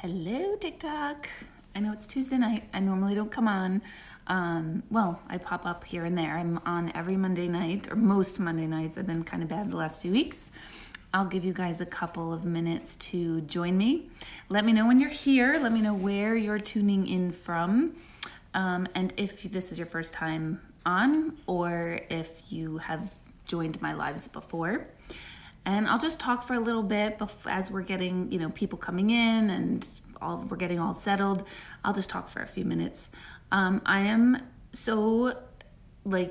Hello, TikTok. I know it's Tuesday night. I normally don't come on. Well, I pop up here and there. I'm on every Monday night, or most Monday nights. I've been kind of bad the last few weeks. I'll give you guys a couple of minutes to join me. Let me know when you're here. Let me know where you're tuning in from. And if this is your first time on, or if you have joined my lives before. And I'll just talk for a little bit as we're getting, people coming in and we're getting all settled. I'll just talk for a few minutes. I am so I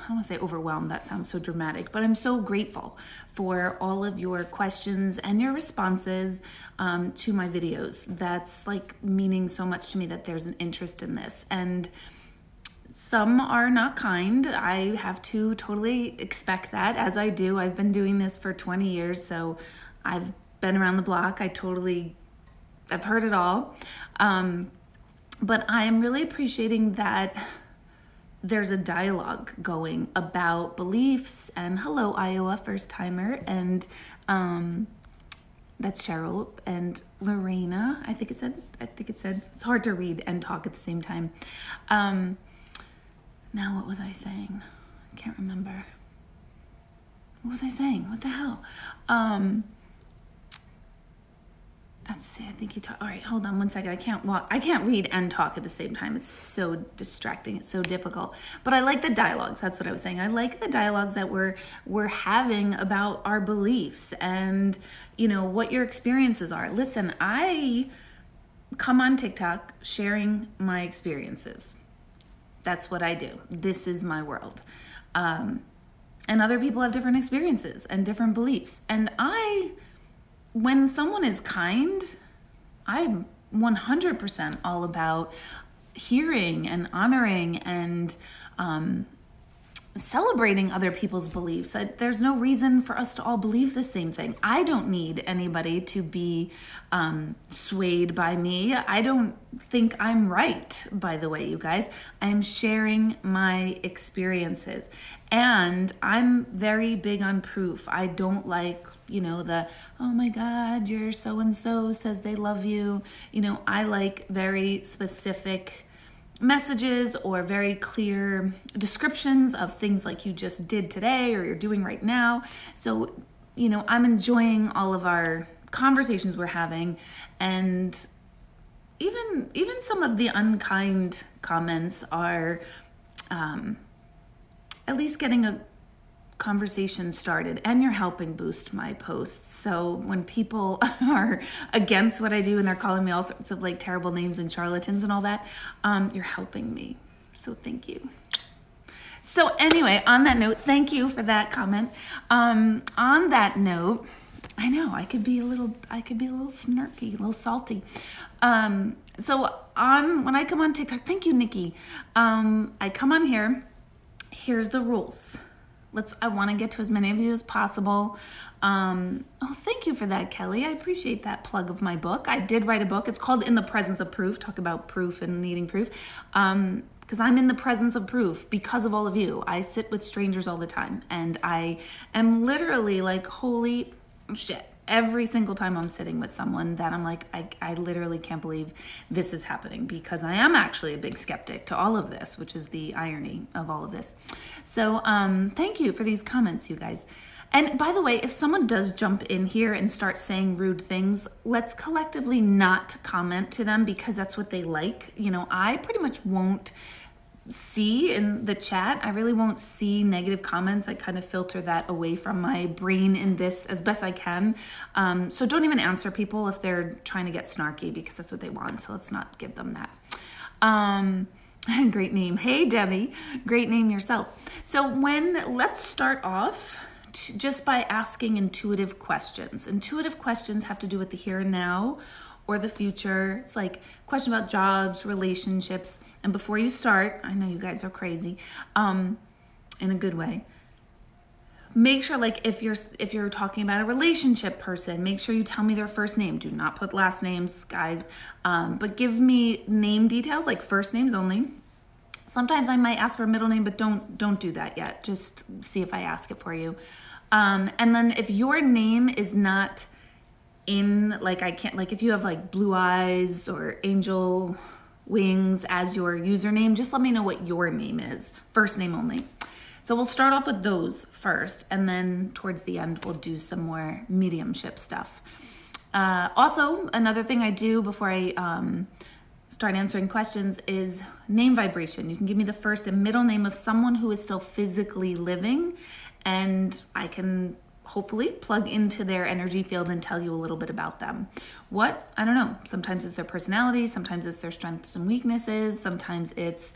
don't want to say overwhelmed, that sounds so dramatic, but I'm so grateful for all of your questions and your responses to my videos. That's meaning so much to me that there's an interest in this. And some are not kind. I have to totally expect that, as I do. I've been doing this for 20 years, so I've been around the block. I've heard it all. But I'm really appreciating that there's a dialogue going about beliefs. And hello, Iowa, first timer. And that's Cheryl and Lorena. I think it said, it's hard to read and talk at the same time. Now, what was I saying? I can't remember. What was I saying? What the hell? Let's see. I think you talk. All right, hold on one second. I can't read and talk at the same time. It's so distracting. It's so difficult. But I like the dialogues. That's what I was saying. I like the dialogues that we're having about our beliefs and what your experiences are. Listen, I come on TikTok sharing my experiences. That's what I do. This is my world. And other people have different experiences and different beliefs. And when someone is kind, I'm 100% all about hearing and honoring and celebrating other people's beliefs. There's no reason for us to all believe the same thing. I don't need anybody to be swayed by me. I don't think I'm right, by the way, you guys. I'm sharing my experiences. And I'm very big on proof. I don't like, oh my God, your so-and-so says they love you. I like very specific messages or very clear descriptions of things like you just did today or you're doing right now. So, I'm enjoying all of our conversations we're having, and even some of the unkind comments are at least getting a conversation started, and you're helping boost my posts. So when people are against what I do and they're calling me all sorts of terrible names and charlatans and all that, you're helping me. So thank you. So anyway, on that note, thank you for that comment. On that note, I know I could be a little snarky, a little salty. So when I come on TikTok, thank you, Nikki. I come on here. Here's the rules. I want to get to as many of you as possible. Thank you for that, Kelly. I appreciate that plug of my book. I did write a book. It's called In the Presence of Proof. Talk about proof and needing proof. Because I'm in the presence of proof because of all of you. I sit with strangers all the time. And I am literally holy shit. Every single time I'm sitting with someone that I'm I literally can't believe this is happening, because I am actually a big skeptic to all of this, which is the irony of all of this. So thank you for these comments, you guys. And by the way, if someone does jump in here and start saying rude things, let's collectively not comment to them, because that's what they like. I pretty much won't see in the chat. I really won't see negative comments. I kind of filter that away from my brain in this as best I can. So don't even answer people if they're trying to get snarky, because that's what they want. So let's not give them that. Great name. Hey, Debbie. Great name yourself. So let's start off just by asking intuitive questions. Intuitive questions have to do with the here and now or the future. It's question about jobs, relationships. And before you start, I know you guys are crazy, in a good way. Make sure, if you're talking about a relationship person, make sure you tell me their first name. Do not put last names, guys. But give me name details, first names only. Sometimes I might ask for a middle name, but don't do that yet. Just see if I ask it for you. And then if your name is not in, like I can't, like if you have like blue eyes or angel wings as your username, just let me know what your name is, first name only. So we'll start off with those first, and then towards the end, we'll do some more mediumship stuff. Also, another thing I do before I start answering questions is name vibration. You can give me the first and middle name of someone who is still physically living, and I can hopefully plug into their energy field and tell you a little bit about them. What? I don't know. Sometimes it's their personality, sometimes it's their strengths and weaknesses, sometimes it's,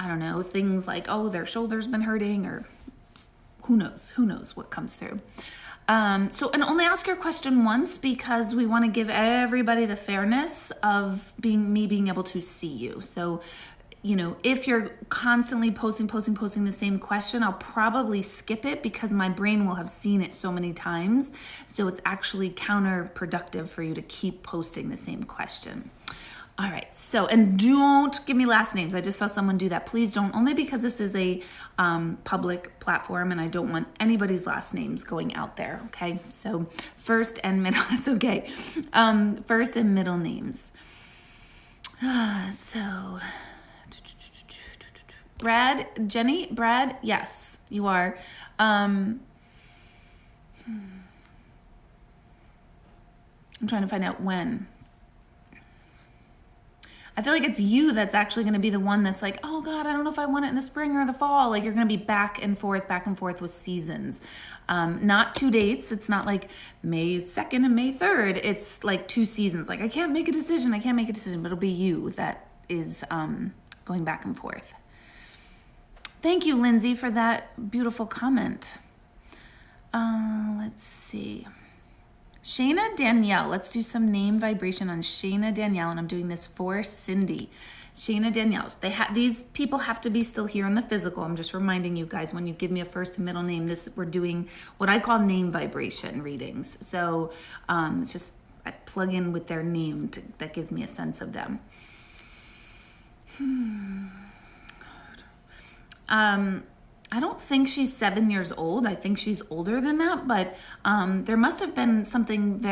I don't know, things like, oh, their shoulder's been hurting, or who knows what comes through. And only ask your question once, because we want to give everybody the fairness of being able to see you. So, you know, if you're constantly posting the same question, I'll probably skip it because my brain will have seen it so many times. So it's actually counterproductive for you to keep posting the same question. All right, so, and don't give me last names. I just saw someone do that. Please don't, only because this is a public platform and I don't want anybody's last names going out there, okay? So first and middle, that's okay. First and middle names. So, Brad, yes, you are. I'm trying to find out when. I feel like it's you that's actually going to be the one that's like, oh God, I don't know if I want it in the spring or the fall. Like you're going to be back and forth with seasons. Not 2 dates. It's not like May 2nd and May 3rd. It's like 2 seasons. Like I can't make a decision, but it'll be you that is going back and forth. Thank you, Lindsay, for that beautiful comment. Let's see. Shayna Danielle. Let's do some name vibration on Shayna Danielle, and I'm doing this for Cindy. Shayna Danielle. These people have to be still here in the physical. I'm just reminding you guys, when you give me a first and middle name, we're doing what I call name vibration readings. So it's just I plug in with their name that gives me a sense of them. I don't think she's 7 years old. I think she's older than that, but there must have been something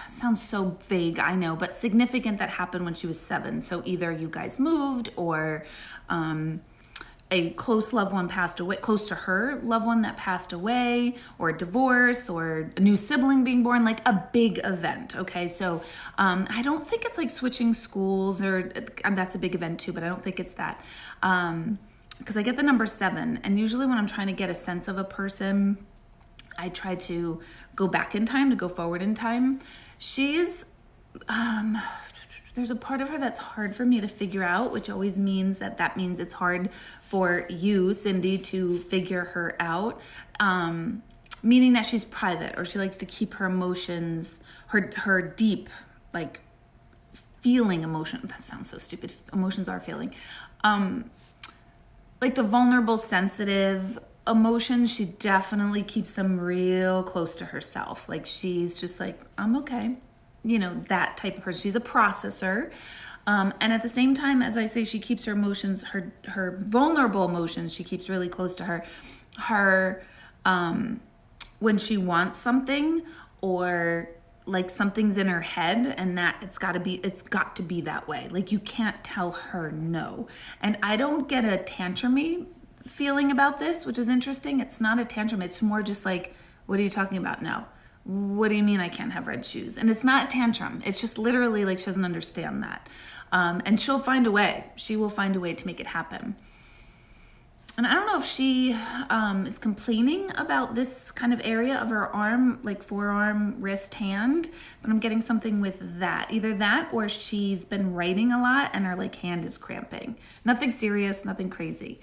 sounds so vague, I know, but significant that happened when she was 7. So either you guys moved, or a close loved one passed away, close to her loved one that passed away, or a divorce, or a new sibling being born, like a big event. Okay, so I don't think it's like switching schools, or that's a big event too, but I don't think it's that. Because I get the number 7, and usually when I'm trying to get a sense of a person, I try to go back in time to go forward in time. She's, there's a part of her that's hard for me to figure out, which always means that means it's hard for you, Cindy, to figure her out. Meaning that she's private, or she likes to keep her emotions, her deep, like, feeling emotion. That sounds so stupid. Emotions are feeling. Like the vulnerable, sensitive emotions, she definitely keeps them real close to herself. Like she's just like, I'm okay. You know, that type of person. She's a processor. And at the same time, as I say, she keeps her emotions, her vulnerable emotions, she keeps really close to her, when she wants something, or like something's in her head, and that it's got to be that way. Like you can't tell her no. And I don't get a tantrumy feeling about this, which is interesting. It's not a tantrum. It's more just like, what are you talking about? No. What do you mean I can't have red shoes? And it's not a tantrum. It's just literally like she doesn't understand that. And she'll find a way. She will find a way to make it happen. And I don't know if she is complaining about this kind of area of her arm, like forearm, wrist, hand, but I'm getting something with that. Either that, or she's been writing a lot and her like hand is cramping. Nothing serious, nothing crazy.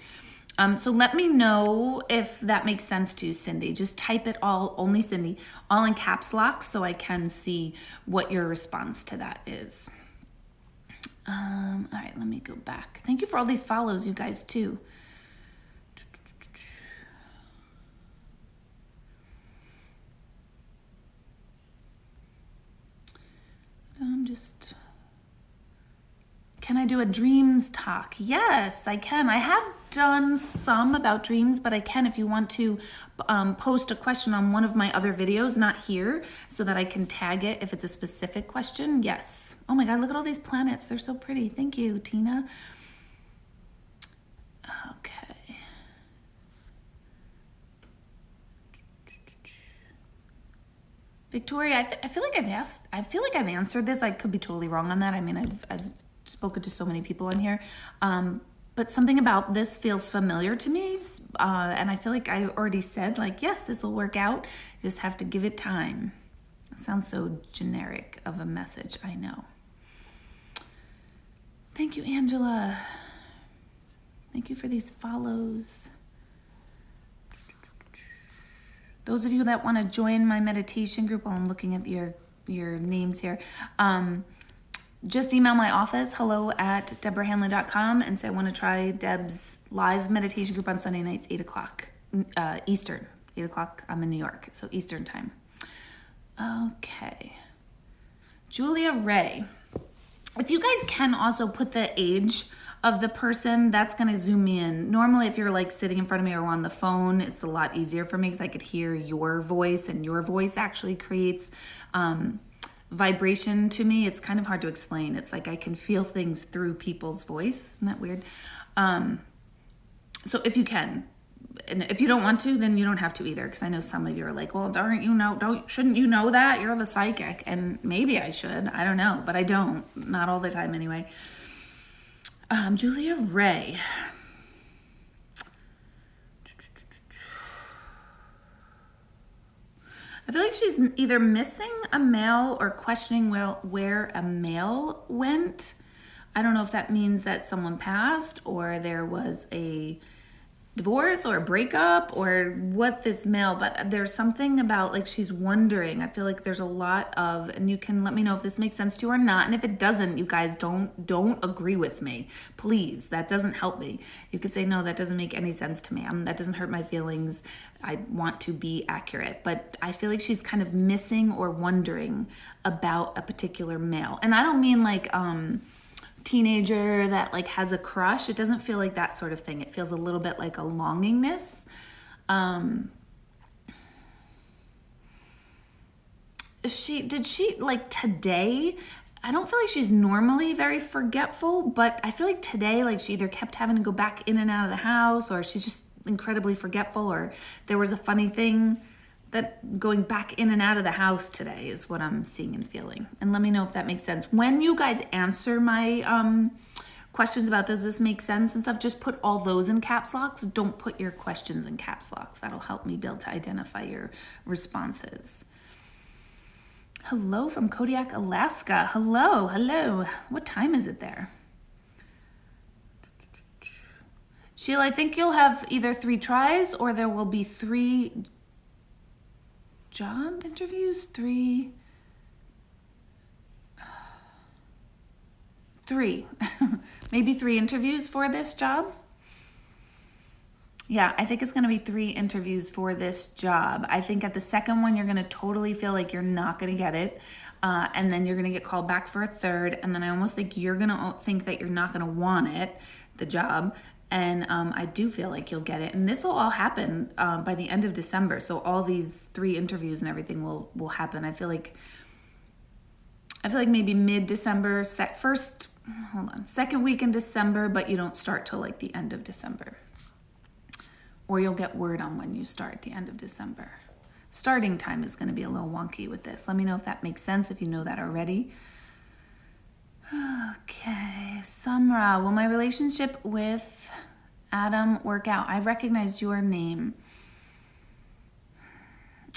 So let me know if that makes sense to you, Cindy. Just type it all, only Cindy, all in caps lock, so I can see what your response to that is. All right, let me go back. Thank you for all these follows, you guys, too. Can I do a dreams talk? Yes, I can. I have done some about dreams, but I can if you want to post a question on one of my other videos, not here, so that I can tag it if it's a specific question. Yes. Oh my God, look at all these planets. They're so pretty. Thank you, Tina. Okay. Victoria, I feel like I've answered this. I could be totally wrong on that. I mean, I've spoken to so many people in here, but something about this feels familiar to me, and I feel like I already said, like, yes, this will work out. You just have to give it time. It sounds so generic of a message, I know. Thank you, Angela. Thank you for these follows. Those of you that want to join my meditation group, while I'm looking at your names here, just email my office, hello@deborahhanlon.com, and say I want to try Deb's live meditation group on Sunday nights, 8 o'clock Eastern. 8 o'clock, I'm in New York, so Eastern time. Okay. Julia Ray. If you guys can also put the age of the person, that's going to zoom me in. Normally, if you're like sitting in front of me or on the phone, it's a lot easier for me because I could hear your voice, and your voice actually creates vibration to me. It's kind of hard to explain. It's like I can feel things through people's voice. Isn't that weird? So if you can, and if you don't want to, then you don't have to either. Because I know some of you are like, well, shouldn't you know that? You're the psychic. And maybe I should. I don't know, but I don't. Not all the time anyway. Julia Ray. I feel like she's either missing a male or questioning where a male went. I don't know if that means that someone passed or there was a divorce or a breakup or what this male, but there's something about like she's wondering. I feel like there's a lot of, and you can let me know if this makes sense to you or not. And if it doesn't, you guys don't agree with me, please. That doesn't help me. You could say, no, that doesn't make any sense to me. That doesn't hurt my feelings. I want to be accurate, but I feel like she's kind of missing or wondering about a particular male. And I don't mean like, teenager that like has a crush. It doesn't feel like that sort of thing. It feels a little bit like a longingness. Did she like today? I don't feel like she's normally very forgetful, but I feel like today, like she either kept having to go back in and out of the house, or she's just incredibly forgetful, or there was a funny thing that going back in and out of the house today is what I'm seeing and feeling. And let me know if that makes sense. When you guys answer my questions about does this make sense and stuff, just put all those in caps locks. Don't put your questions in caps locks. That'll help me be able to identify your responses. Hello from Kodiak, Alaska. Hello. What time is it there? Sheila, I think you'll have either 3 tries or there will be 3 job interviews. 3 maybe 3 interviews for this job. Yeah, I think it's going to be 3 interviews for this job. I think at the second one you're going to totally feel like you're not going to get it, and then you're going to get called back for a third, and then I almost think you're going to think that you're not going to want it, the job. And I do feel like you'll get it. And this will all happen by the end of December. So all these 3 interviews and everything will happen. I feel like maybe mid-December, second week in December, but you don't start till like the end of December. Or you'll get word on when you start at the end of December. Starting time is going to be a little wonky with this. Let me know if that makes sense, if you know that already. Okay, Samra, will my relationship with Adam work out? I recognize your name.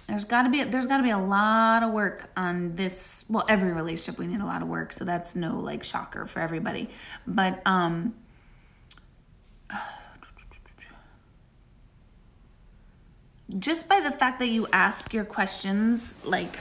There's got to be a lot of work on this. Well, every relationship we need a lot of work, so that's no like shocker for everybody. But just by the fact that you ask your questions like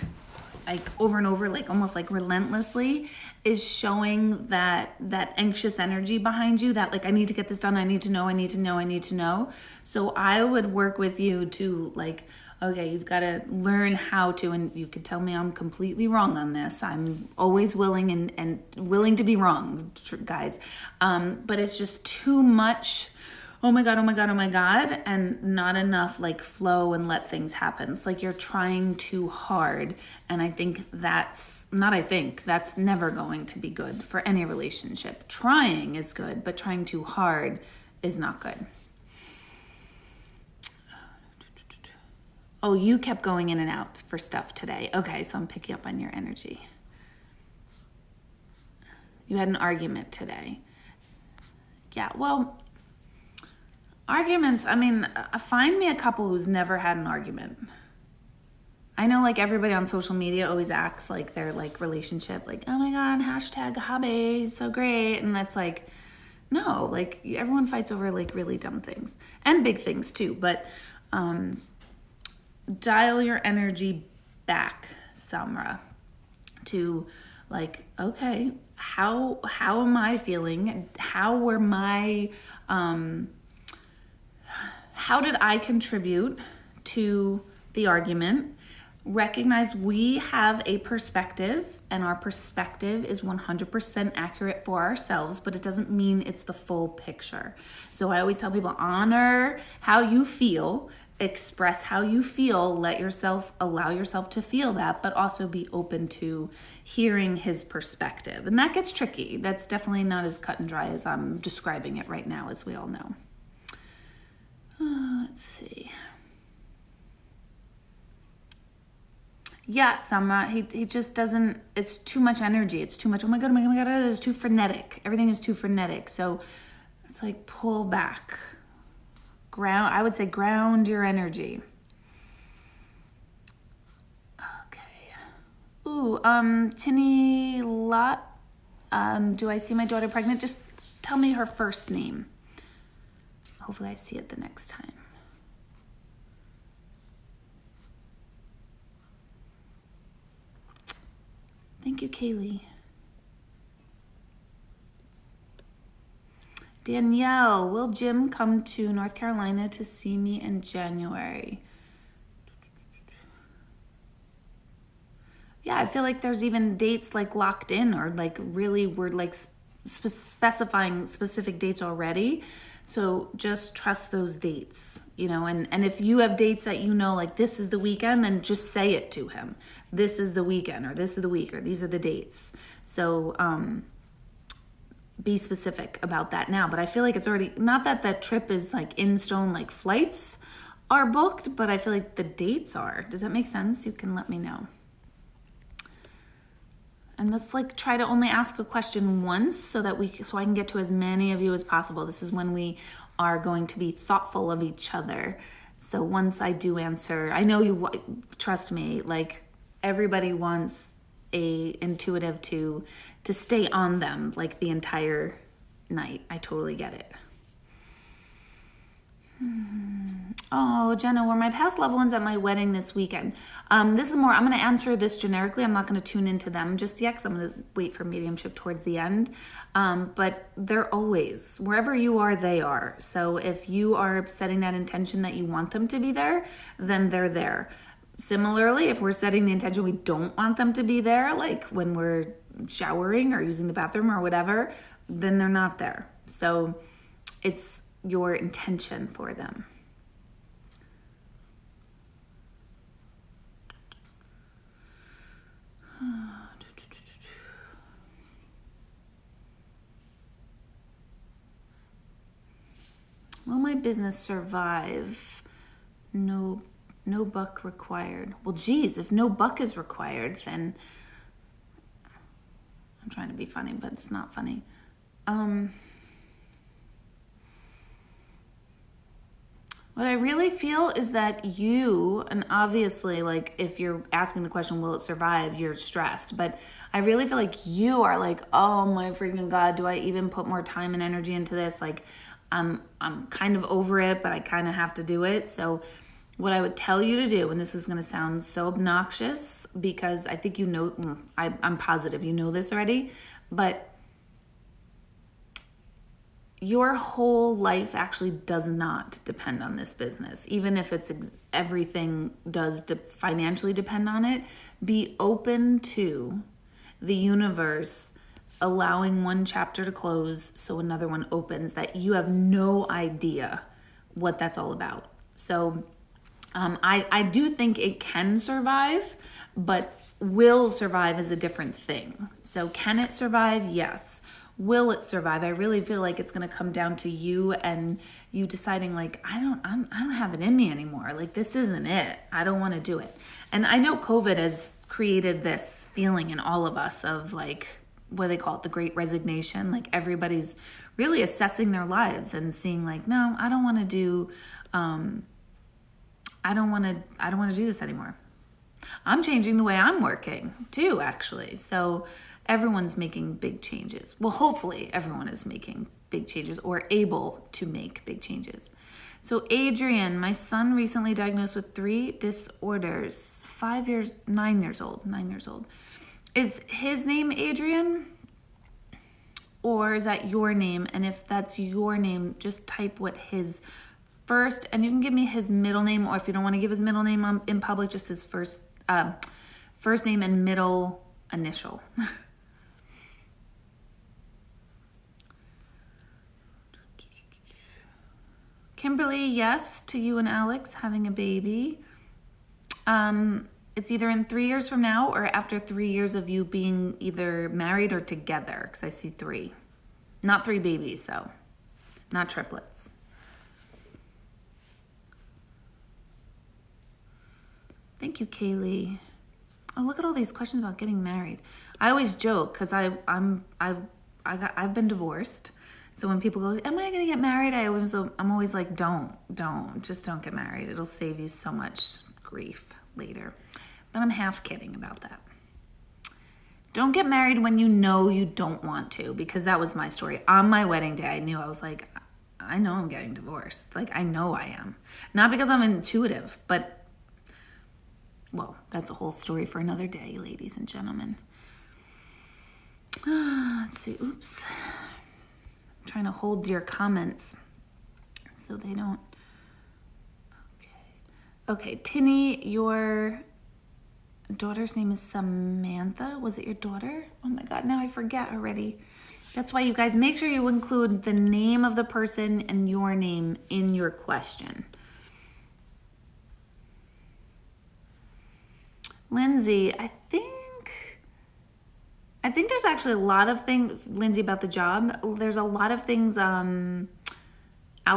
over and over, like almost like relentlessly, is showing that anxious energy behind you, that like, I need to get this done. I need to know. So I would work with you to like okay, you've got to learn how to, and you could tell me I'm completely wrong on this. I'm always willing and willing to be wrong, guys. But it's just too much. Oh my God, oh my God, oh my God. And not enough like flow and let things happen. It's like you're trying too hard. And I think that's never going to be good for any relationship. Trying is good, but trying too hard is not good. Oh, you kept going in and out for stuff today. Okay, so I'm picking up on your energy. You had an argument today. Yeah, well, arguments, I mean, find me a couple who's never had an argument. I know like everybody on social media always acts like their like relationship, like, oh my God, #hubby, so great. And that's like, no, like everyone fights over like really dumb things and big things too. But dial your energy back, Samra, to like, okay, how am I feeling? How did I contribute to the argument? Recognize we have a perspective, and our perspective is 100% accurate for ourselves, but it doesn't mean it's the full picture. So I always tell people, honor how you feel, express how you feel, allow yourself to feel that, but also be open to hearing his perspective. And that gets tricky. That's definitely not as cut and dry as I'm describing it right now, as we all know. Let's see. Yeah, Samra, he just doesn't, it's too much energy. It's too much, oh my God, it is too frenetic. Everything is too frenetic. So it's like pull back. I would say ground your energy. Okay. Ooh, Tinny Lot, do I see my daughter pregnant? Just tell me her first name. Hopefully I see it the next time. Thank you, Kaylee. Danielle, will Jim come to North Carolina to see me in January? Yeah, I feel like there's even dates like locked in, or like really we're like specifying specific dates already. So just trust those dates, and if you have dates that like this is the weekend, then just say it to him. This is the weekend, or this is the week, or these are the dates. So be specific about that now. But I feel like it's already, not that that trip is like in stone, like flights are booked, but I feel like the dates are. Does that make sense? You can let me know. And let's like try to only ask a question once so I can get to as many of you as possible. This is when we are going to be thoughtful of each other. So once I do answer, I know you, trust me, like everybody wants a intuitive to stay on them like the entire night. I totally get it. Oh, Jenna, were my past loved ones at my wedding this weekend? This is more, I'm going to answer this generically. I'm not going to tune into them just yet because I'm going to wait for mediumship towards the end. But they're always, wherever you are, they are. So if you are setting that intention that you want them to be there, then they're there. Similarly, if we're setting the intention we don't want them to be there, like when we're showering or using the bathroom or whatever, then they're not there. So it's your intention for them. Will my business survive? No buck required. Well, geez, if no buck is required, then I'm trying to be funny, but it's not funny. What I really feel is that you, and obviously, like, if you're asking the question, will it survive, you're stressed. But I really feel like you are like, oh my freaking God, do I even put more time and energy into this? Like, I'm kind of over it, but I kind of have to do it. So what I would tell you to do, and this is going to sound so obnoxious because I think I'm positive you know this already, but your whole life actually does not depend on this business. Even if it's everything does financially depend on it, be open to the universe allowing one chapter to close so another one opens that you have no idea what that's all about. So I do think it can survive, but will survive is a different thing. So can it survive? Yes. Will it survive? I really feel like it's going to come down to you and you deciding like, I don't have it in me anymore. Like, this isn't it. I don't want to do it. And I know COVID has created this feeling in all of us of like, what do they call it? The Great Resignation. Like, everybody's really assessing their lives and seeing like, no, I don't want to do, I don't want to do this anymore. I'm changing the way I'm working too, actually. So everyone's making big changes. Well, hopefully everyone is making big changes or able to make big changes. So Adrian, my son recently diagnosed with 3 disorders, 9 years old. Is his name Adrian? Or is that your name? And if that's your name, just type what his first, and you can give me his middle name, or if you don't want to give his middle name in public, just his first name and middle initial. Kimberly, yes, to you and Alex having a baby. It's either in 3 years from now or after 3 years of you being either married or together, because I see 3. Not 3 babies, though. Not triplets. Thank you, Kaylee. Oh, look at all these questions about getting married. I always joke because I've been divorced. So when people go, am I going to get married? I'm always like, don't get married. It'll save you so much grief later. But I'm half kidding about that. Don't get married when you know you don't want to, because that was my story. On my wedding day, I was like, I know I'm getting divorced. Like, I know I am. Not because I'm intuitive, but, well, that's a whole story for another day, ladies and gentlemen. Let's see. Oops. I'm trying to hold your comments so they don't. Okay, Tinny, your daughter's name is Samantha. Was it your daughter? Oh my God, now I forget already. That's why you guys make sure you include the name of the person and your name in your question. Lindsay, I think there's actually a lot of things, Lindsay, about the job. There's a lot of things out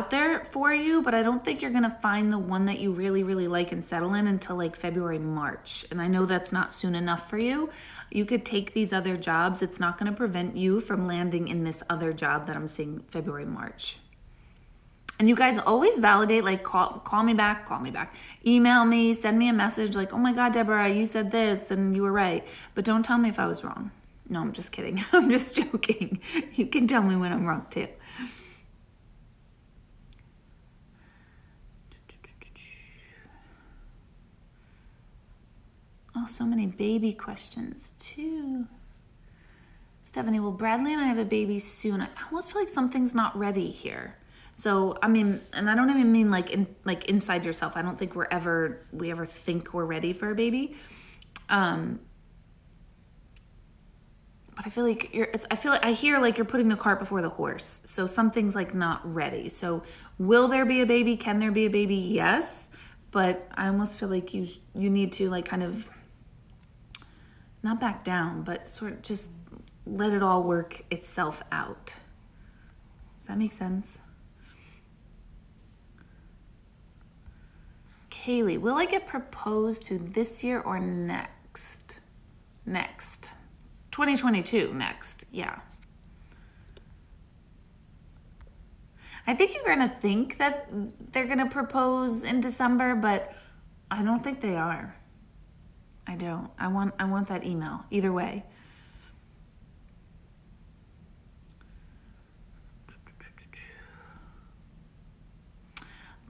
there for you, but I don't think you're going to find the one that you really, really like and settle in until like February, March. And I know that's not soon enough for you. You could take these other jobs. It's not going to prevent you from landing in this other job that I'm seeing February, March. And you guys always validate, like call me back, email me, send me a message like, oh my God, Deborah, you said this and you were right. But don't tell me if I was wrong. No, I'm just kidding. I'm just joking. You can tell me when I'm wrong too. Oh, so many baby questions too. Stephanie, well, Bradley and I have a baby soon. I almost feel like something's not ready here. So, I mean, and I don't even mean like inside yourself. I don't think we ever think we're ready for a baby. But I feel like I hear like you're putting the cart before the horse. So something's like not ready. So will there be a baby? Can there be a baby? Yes. But I almost feel like you need to like kind of not back down, but sort of just let it all work itself out. Does that make sense? Kaylee, will I get proposed to this year or next? 2022, next, yeah. I think you're gonna think that they're gonna propose in December, but I don't think they are. I don't. I want that email, either way.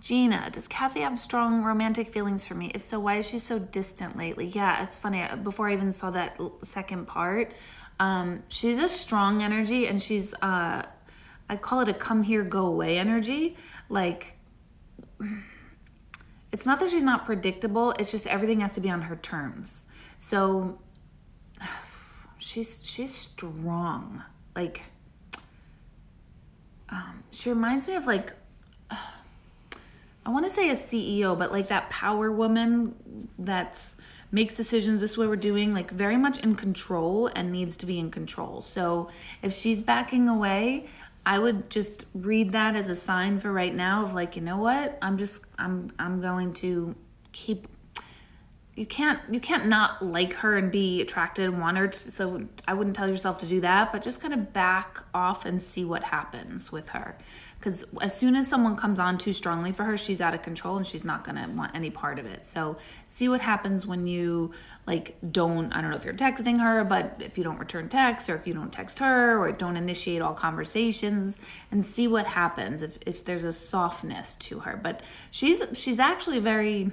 Gina, does Kathy have strong romantic feelings for me? If so, why is she so distant lately? Yeah, it's funny. Before I even saw that second part, she's a strong energy, and she's, I I call it a come here, go away energy. Like, it's not that she's not predictable. It's just everything has to be on her terms. So she's strong. Like, she reminds me of like, I want to say a CEO, but like that power woman that's makes decisions, this is what we're doing, like very much in control and needs to be in control. So if she's backing away, I would just read that as a sign for right now of like, you know what, I'm going to keep, you can't not like her and be attracted and want her so I wouldn't tell yourself to do that, but just kind of back off and see what happens with her. Because as soon as someone comes on too strongly for her, she's out of control and she's not going to want any part of it. So see what happens when you like I don't know if you're texting her, but if you don't return texts or if you don't text her or don't initiate all conversations, and see what happens if there's a softness to her. But she's actually very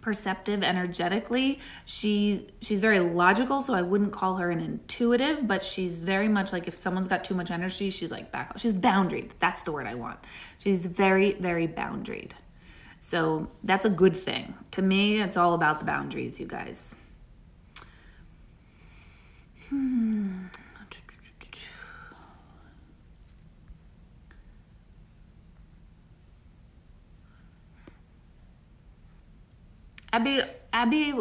perceptive energetically. She's very logical, so I wouldn't call her an intuitive, but she's very much like if someone's got too much energy, she's like back off. She's boundaried. That's the word I want. She's very, very boundaried. So that's a good thing. To me, it's all about the boundaries, you guys. Abby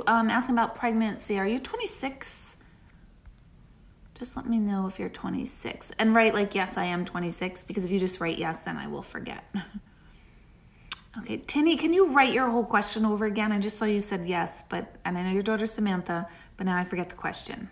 asking about pregnancy. Are you 26? Just let me know if you're 26. And write like, yes, I am 26, because if you just write yes, then I will forget. Okay, Tinny, can you write your whole question over again? I just saw you said yes, and I know your daughter's Samantha, but now I forget the question.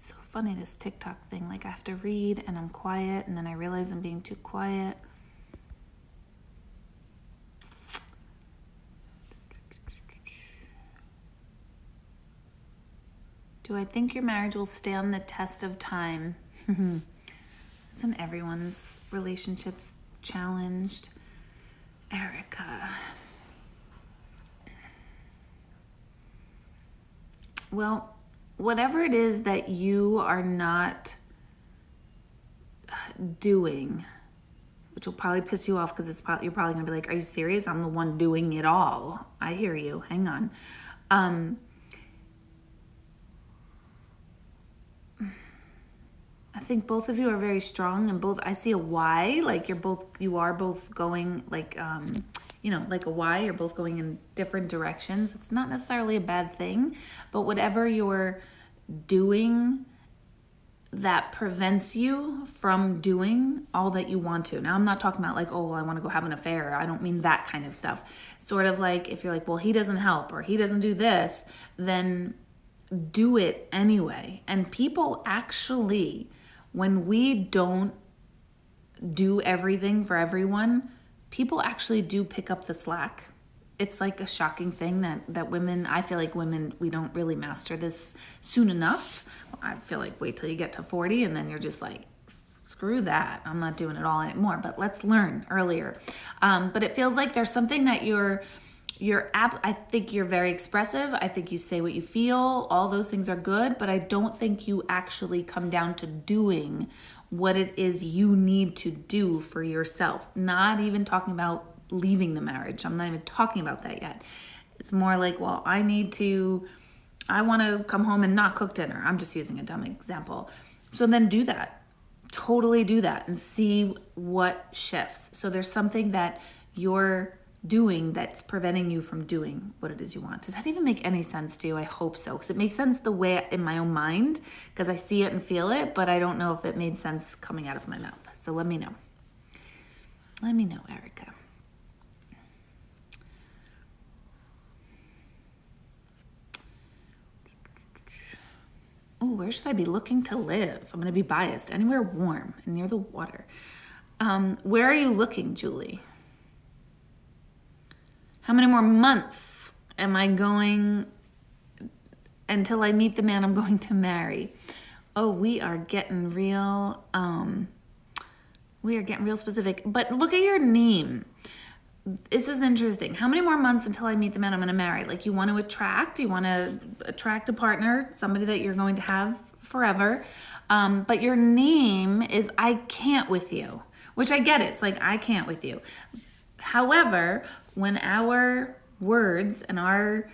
So funny, this TikTok thing. Like I have to read and I'm quiet, and then I realize I'm being too quiet. Do I think your marriage will stand the test of time? Isn't everyone's relationships challenged? Erica. Well, whatever it is that you are not doing, which will probably piss you off because you're probably going to be like, are you serious? I'm the one doing it all. I hear you. Hang on. I think both of you are very strong, and I see a Y, like you are both going like, like a Y, you're both going in different directions. It's not necessarily a bad thing, but whatever you're doing that prevents you from doing all that you want to. Now, I'm not talking about like, oh, well, I want to go have an affair. I don't mean that kind of stuff. Sort of like if you're like, well, he doesn't help or he doesn't do this, then do it anyway. And people actually, when we don't do everything for everyone, people actually do pick up the slack. It's like a shocking thing that women, I feel like women, we don't really master this soon enough. I feel like wait till you get to 40 and then you're just like, screw that. I'm not doing it all anymore, but let's learn earlier. But it feels like there's something that I think you're very expressive. I think you say what you feel. All those things are good, but I don't think you actually come down to doing what it is you need to do for yourself. Not even talking about leaving the marriage. I'm not even talking about that yet. It's more like, well, I want to come home and not cook dinner. I'm just using a dumb example. So then do that. Totally do that and see what shifts. So there's something that you're doing that's preventing you from doing what it is you want. Does that even make any sense to you? I hope so, because it makes sense the way in my own mind, because I see it and feel it, but I don't know if it made sense coming out of my mouth. So let me know. Let me know, Erica. Oh, where should I be looking to live? I'm going to be biased. Anywhere warm and near the water. Where are you looking, Julie? How many more months am I going until I meet the man I'm going to marry? Oh, we are getting real. We are getting real specific. But look at your name. This is interesting. How many more months until I meet the man I'm going to marry? Like, you want to attract a partner, somebody that you're going to have forever. But your name is I can't with you, which I get it. It's like, I can't with you. However, when our words and our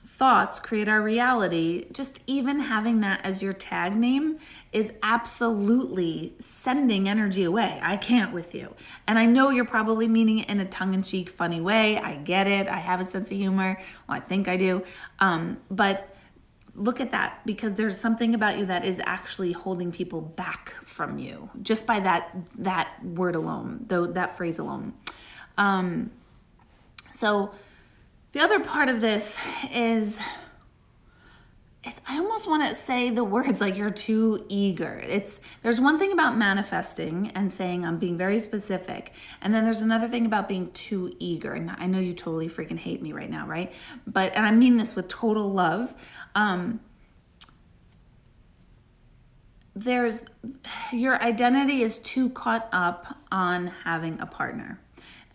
thoughts create our reality, just even having that as your tag name is absolutely sending energy away. I can't with you. And I know you're probably meaning it in a tongue-in-cheek, funny way. I get it. I have a sense of humor. Well, I think I do. But look at that, because there's something about you that is actually holding people back from you just by that word alone, though that phrase alone. So the other part of this is, I almost want to say the words like you're too eager. There's one thing about manifesting and saying I'm being very specific, and then there's another thing about being too eager. And I know you totally freaking hate me right now, right? And I mean this with total love. Your identity is too caught up on having a partner.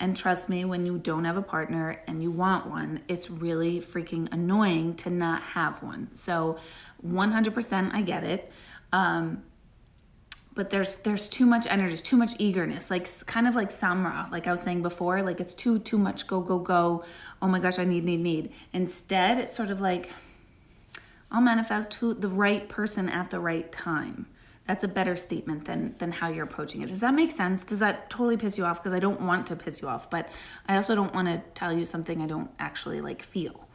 And trust me, when you don't have a partner and you want one, it's really freaking annoying to not have one. So 100% I get it. But there's too much energy, too much eagerness, like kind of like Samra, like I was saying before, like it's too much go. Oh my gosh, I need. Instead, it's sort of like, I'll manifest the right person at the right time. That's a better statement than how you're approaching it. Does that make sense? Does that totally piss you off? Because I don't want to piss you off, but I also don't want to tell you something I don't actually feel.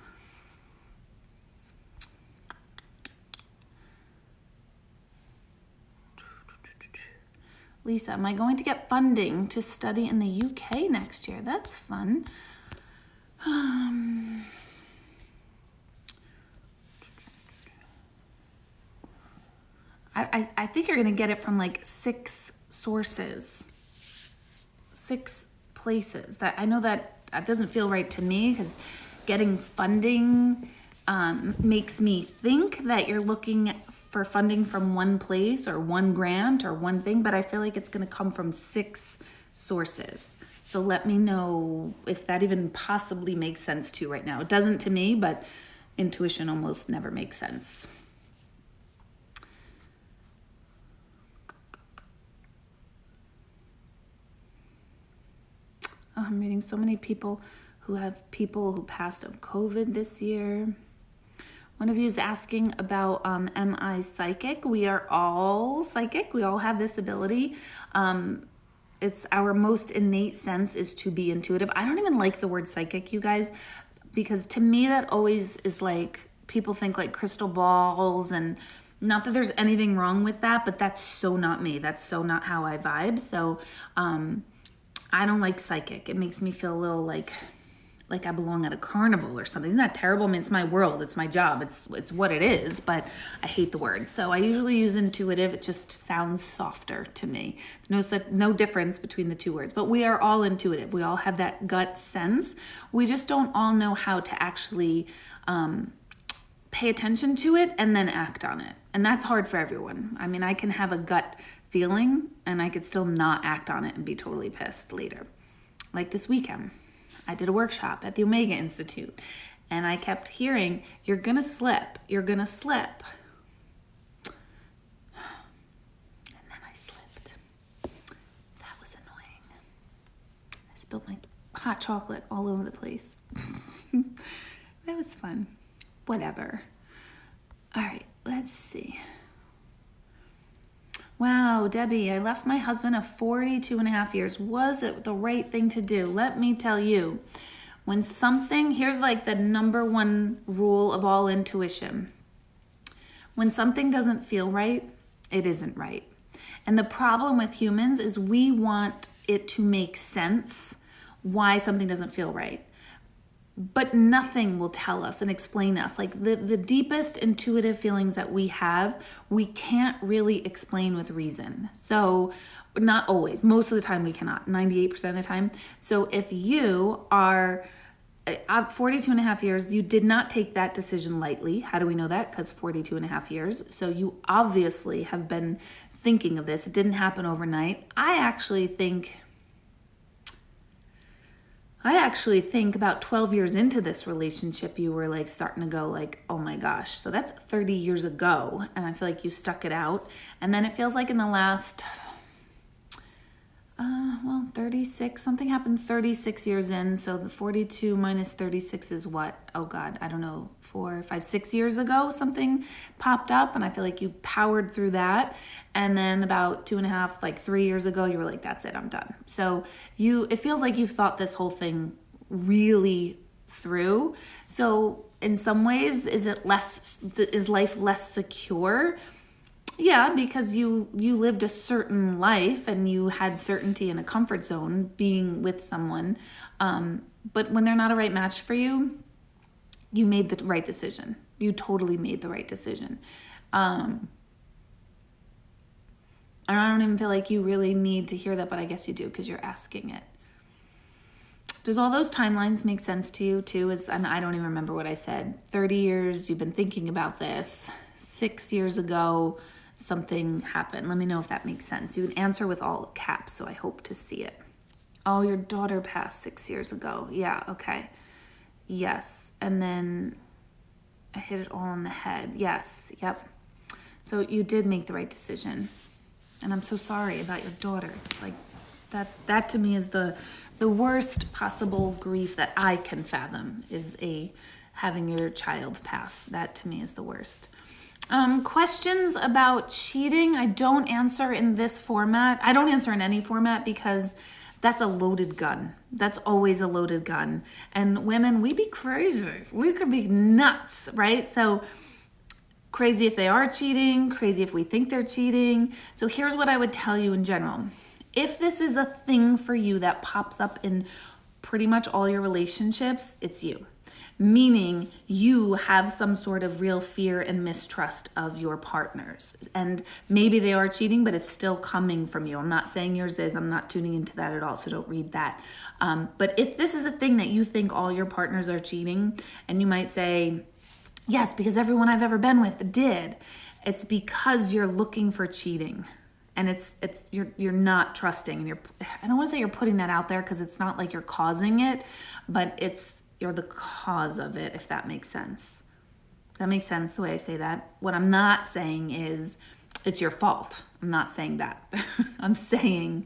Lisa, am I going to get funding to study in the UK next year? That's fun. I think you're going to get it from 6 sources, 6 places. That I know that doesn't feel right to me, because getting funding makes me think that you're looking for funding from one place or one grant or one thing, but I feel like it's going to come from 6 sources. So let me know if that even possibly makes sense to you right now. It doesn't to me, but intuition almost never makes sense. I'm reading so many people who passed of COVID this year. One of you is asking about, am I psychic? We are all psychic. We all have this ability. It's our most innate sense is to be intuitive. I don't even like the word psychic, you guys, because to me that always is people think crystal balls, and not that there's anything wrong with that, but that's so not me. That's so not how I vibe. So, I don't like psychic. It makes me feel a little like I belong at a carnival or something. Isn't that terrible? I mean, it's my world. It's my job. It's what it is, but I hate the word. So I usually use intuitive. It just sounds softer to me. No difference between the 2 words, but we are all intuitive. We all have that gut sense. We just don't all know how to actually pay attention to it and then act on it. And that's hard for everyone. I mean, I can have a gut feeling and I could still not act on it and be totally pissed later. Like this weekend, I did a workshop at the Omega Institute and I kept hearing, you're gonna slip. And then I slipped. That was annoying. I spilled my hot chocolate all over the place. That was fun. Whatever. All right, let's see. Wow, Debbie, I left my husband of 42.5 years. Was it the right thing to do? Let me tell you, here's the number 1 rule of all intuition. When something doesn't feel right, it isn't right. And the problem with humans is we want it to make sense why something doesn't feel right. But nothing will tell us and explain us. The deepest intuitive feelings that we have, we can't really explain with reason. So not always. Most of the time we cannot. 98% of the time. So if you are 42 and a half years, you did not take that decision lightly. How do we know that? Because 42 and a half years. So you obviously have been thinking of this. It didn't happen overnight. I actually think about 12 years into this relationship, you were like starting to go like, oh my gosh. So that's 30 years ago. And I feel like you stuck it out. And then it feels like in the last, 36, something happened 36 years in. So the 42 minus 36 is what? Oh God, I don't know, 4, 5, 6 years ago, something popped up. And I feel like you powered through that. And then about 2.5, like 3 years ago, you were like, that's it, I'm done. So it feels like you've thought this whole thing really through. So in some ways, is life less secure? Yeah, because you lived a certain life and you had certainty in a comfort zone being with someone. But when they're not a right match for you, you made the right decision. You totally made the right decision. And I don't even feel like you really need to hear that, but I guess you do because you're asking it. Does all those timelines make sense to you too? And I don't even remember what I said. 30 years, you've been thinking about this. 6 years ago, something happened. Let me know if that makes sense. You can answer with all caps, so I hope to see it. Oh, your daughter passed 6 years ago. Yeah, okay. Yes. And then I hit it all on the head. Yes, yep. So you did make the right decision. And I'm so sorry about your daughter. It's like that to me is the worst possible grief that I can fathom is having your child pass. That to me is the worst. Questions about cheating, I don't answer in this format. I don't answer in any format because that's a loaded gun. That's always a loaded gun. And women, we be crazy. We could be nuts, right? So crazy if they are cheating, crazy if we think they're cheating. So here's what I would tell you in general. If this is a thing for you that pops up in pretty much all your relationships, it's you. Meaning you have some sort of real fear and mistrust of your partners. And maybe they are cheating, but it's still coming from you. I'm not saying yours is. I'm not tuning into that at all, so don't read that. But if this is a thing that you think all your partners are cheating, and you might say, yes, because everyone I've ever been with did, it's because you're looking for cheating. And you're not trusting. And I don't want to say you're putting that out there because it's not like you're causing it, but you're the cause of it, if that makes sense. That makes sense the way I say that. What I'm not saying is it's your fault. I'm not saying that. I'm saying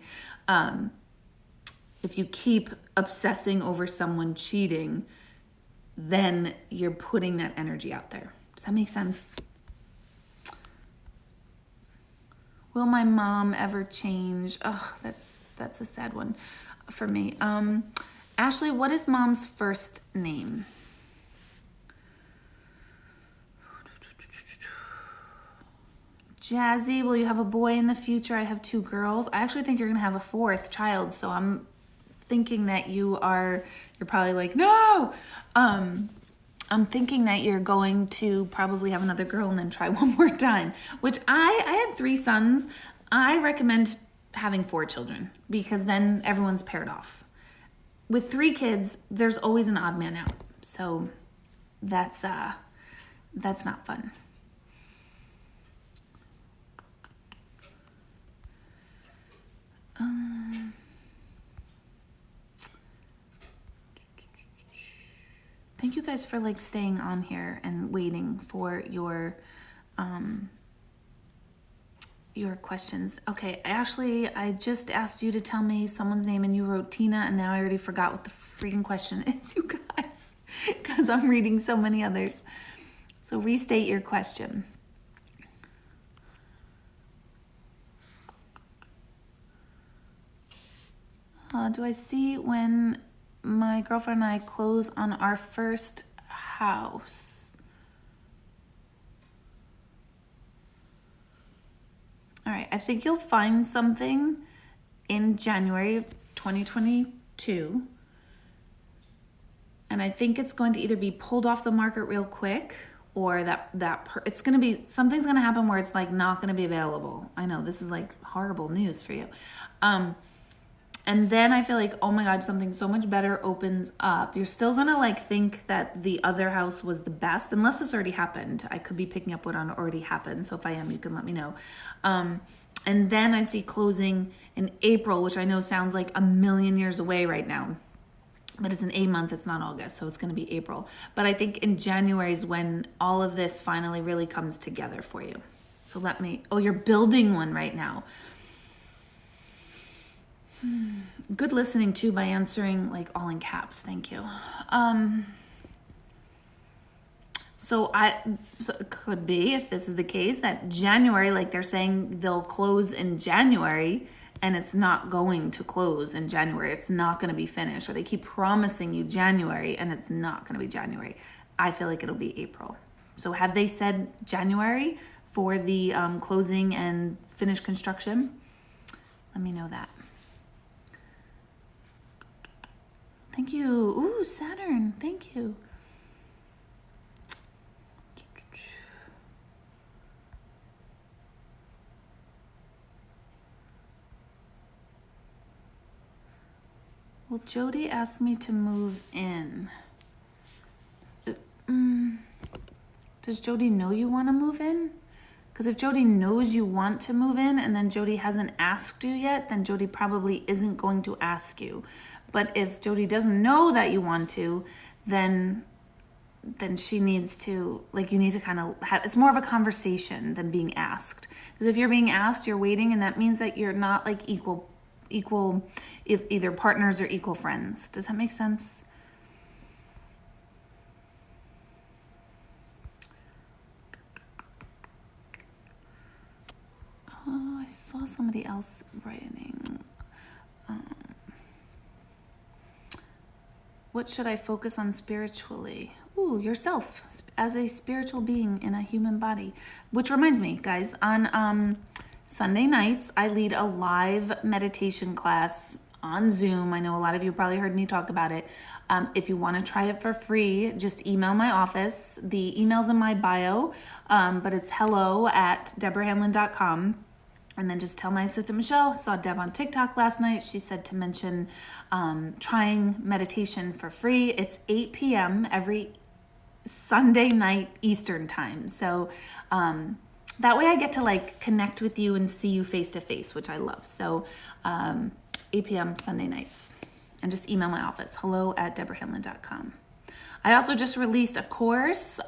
if you keep obsessing over someone cheating, then you're putting that energy out there. Does that make sense? Will my mom ever change? Oh, that's a sad one for me. Ashley, what is mom's first name? Jazzy, will you have a boy in the future? I have 2 girls. I actually think you're going to have a 4th child, so I'm thinking that you're probably like, no! I'm thinking that you're going to probably have another girl and then try one more time, which I had 3 sons. I recommend having 4 children because then everyone's paired off. With 3 kids, there's always an odd man out. So that's not fun. Thank you guys for staying on here and waiting for your questions. Okay, Ashley, I just asked you to tell me someone's name and you wrote Tina, and now I already forgot what the freaking question is, you guys, because I'm reading so many others. So restate your question. Do I see when my girlfriend and I close on our first house? All right, I think you'll find something in January of 2022. And I think it's going to either be pulled off the market real quick or something's going to happen where it's not going to be available. I know this is horrible news for you. And then I feel like, oh my God, something so much better opens up. You're still gonna like think that the other house was the best, unless it's already happened. I could be picking up what already happened. So if I am, you can let me know. And then I see closing in April, which I know sounds like a million years away right now. But it's an A month, it's not August, so it's gonna be April. But I think in January is when all of this finally really comes together for you. So you're building one right now. Good listening too by answering like all in caps. Thank you. So it could be, if this is the case, that January, like they're saying they'll close in January and it's not going to close in January. It's not going to be finished, or they keep promising you January and it's not going to be January. I feel like it'll be April. So have they said January for the closing and finished construction? Let me know that. Thank you. Ooh, Saturn. Thank you. Well, Jody asked me to move in. Does Jody know you want to move in? Because if Jody knows you want to move in and then Jody hasn't asked you yet, then Jody probably isn't going to ask you. But if Jody doesn't know that you want to, then she needs to, like, you need to kind of have, it's more of a conversation than being asked. Because if you're being asked, you're waiting, and that means that you're not like equal, either partners or equal friends. Does that make sense? Oh, I saw somebody else writing. What should I focus on spiritually? Ooh, yourself as a spiritual being in a human body. Which reminds me, guys, on Sunday nights, I lead a live meditation class on Zoom. I know a lot of you probably heard me talk about it. If you want to try it for free, just email my office. The email's in my bio, but it's hello@deborahhanlon.com. And then just tell my assistant, Michelle, saw Deb on TikTok last night. She said to mention trying meditation for free. It's 8 p.m. every Sunday night Eastern time. So that way I get to like connect with you and see you face to face, which I love. So 8 p.m. Sunday nights. And just email my office, hello@deborahhanlon.com. I also just released a course,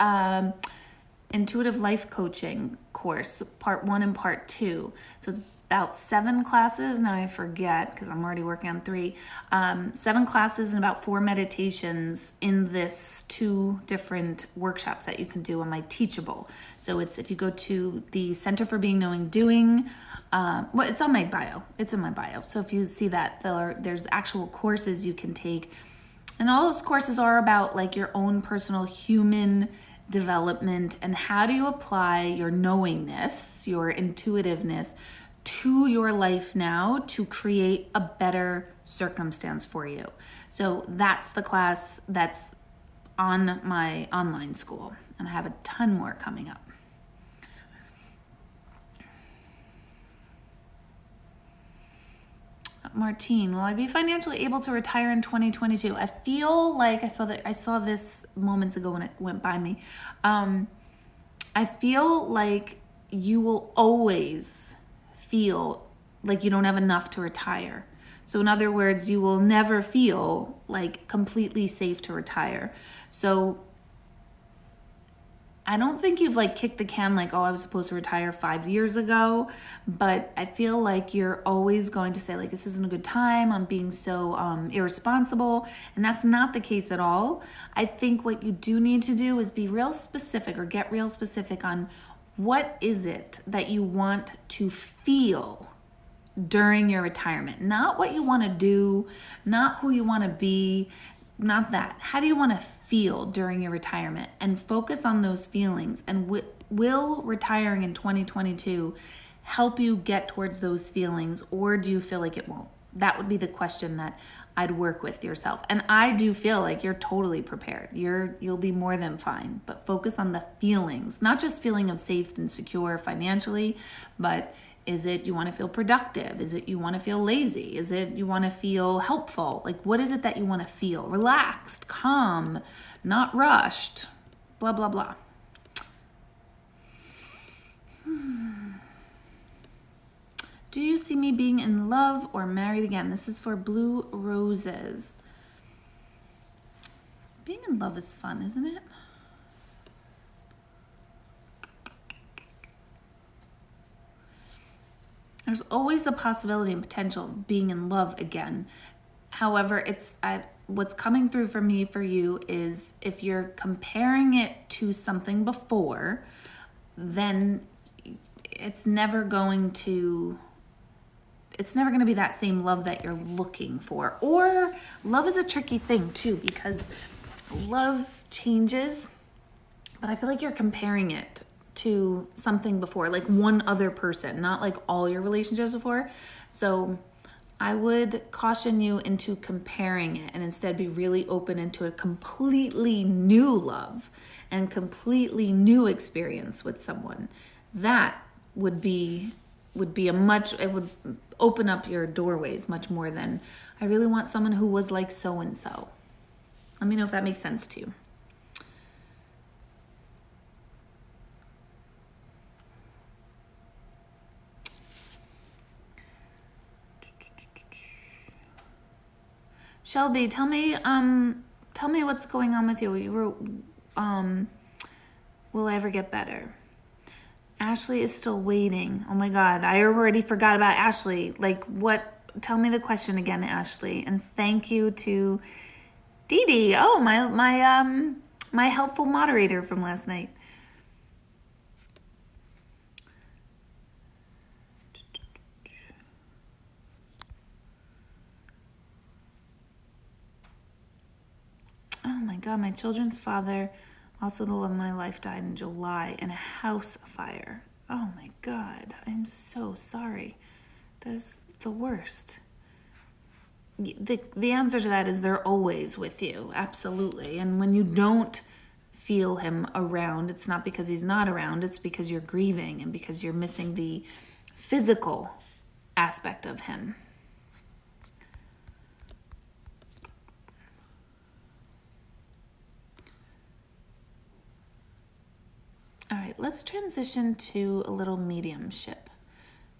Intuitive Life Coaching course, part 1 and part 2. So it's about 7 classes. Now I forget because I'm already working on 3. 7 classes and about 4 meditations in this 2 different workshops that you can do on my Teachable. So it's, if you go to the Center for Being, Knowing, Doing, well, it's on my bio. It's in my bio. So if you see that, there's actual courses you can take. And all those courses are about like your own personal human development and how do you apply your knowingness, your intuitiveness to your life now to create a better circumstance for you. So that's the class that's on my online school, and I have a ton more coming up. Martine, will I be financially able to retire in 2022? I feel like I saw this moments ago when it went by me. I feel like you will always feel like you don't have enough to retire. So in other words, you will never feel like completely safe to retire. So I don't think you've like kicked the can like, oh, I was supposed to retire 5 years ago, but I feel like you're always going to say like, this isn't a good time. I'm being so irresponsible. And that's not the case at all. I think what you do need to do is be real specific, or get real specific on what is it that you want to feel during your retirement. Not what you want to do, not who you want to be, not that. How do you want to feel during your retirement? And focus on those feelings. And will retiring in 2022 help you get towards those feelings, or do you feel like it won't? That would be the question that I'd work with yourself. And I do feel like you're totally prepared. You'll be more than fine, but focus on the feelings, not just feeling of safe and secure financially, but Is it you want to feel productive? Is it you want to feel lazy? Is it you want to feel helpful? Like, what is it that you want to feel? Relaxed, calm, not rushed, blah, blah, blah. Do you see me being in love or married again? This is for Blue Roses. Being in love is fun, isn't it? There's always the possibility and potential of being in love again. However, what's coming through for me for you is if you're comparing it to something before, then it's never going to be that same love that you're looking for. Or love is a tricky thing too, because love changes, but I feel like you're comparing it to something before, like one other person, not like all your relationships before. So I would caution you into comparing it and instead be really open into a completely new love and completely new experience with someone. That would be it would open up your doorways much more than I really want someone who was like so and so. Let me know if that makes sense to you. Shelby, tell me what's going on with you. You were, will I ever get better? Ashley is still waiting. Oh my God, I already forgot about Ashley. Like what? Tell me the question again, Ashley. And thank you to Dee Dee. Oh, my helpful moderator from last night. Oh my God, my children's father, also the love of my life, died in July in a house fire. Oh my God, I'm so sorry. That's the worst. The answer to that is they're always with you, absolutely. And when you don't feel him around, it's not because he's not around, it's because you're grieving and because you're missing the physical aspect of him. All right, let's transition to a little mediumship.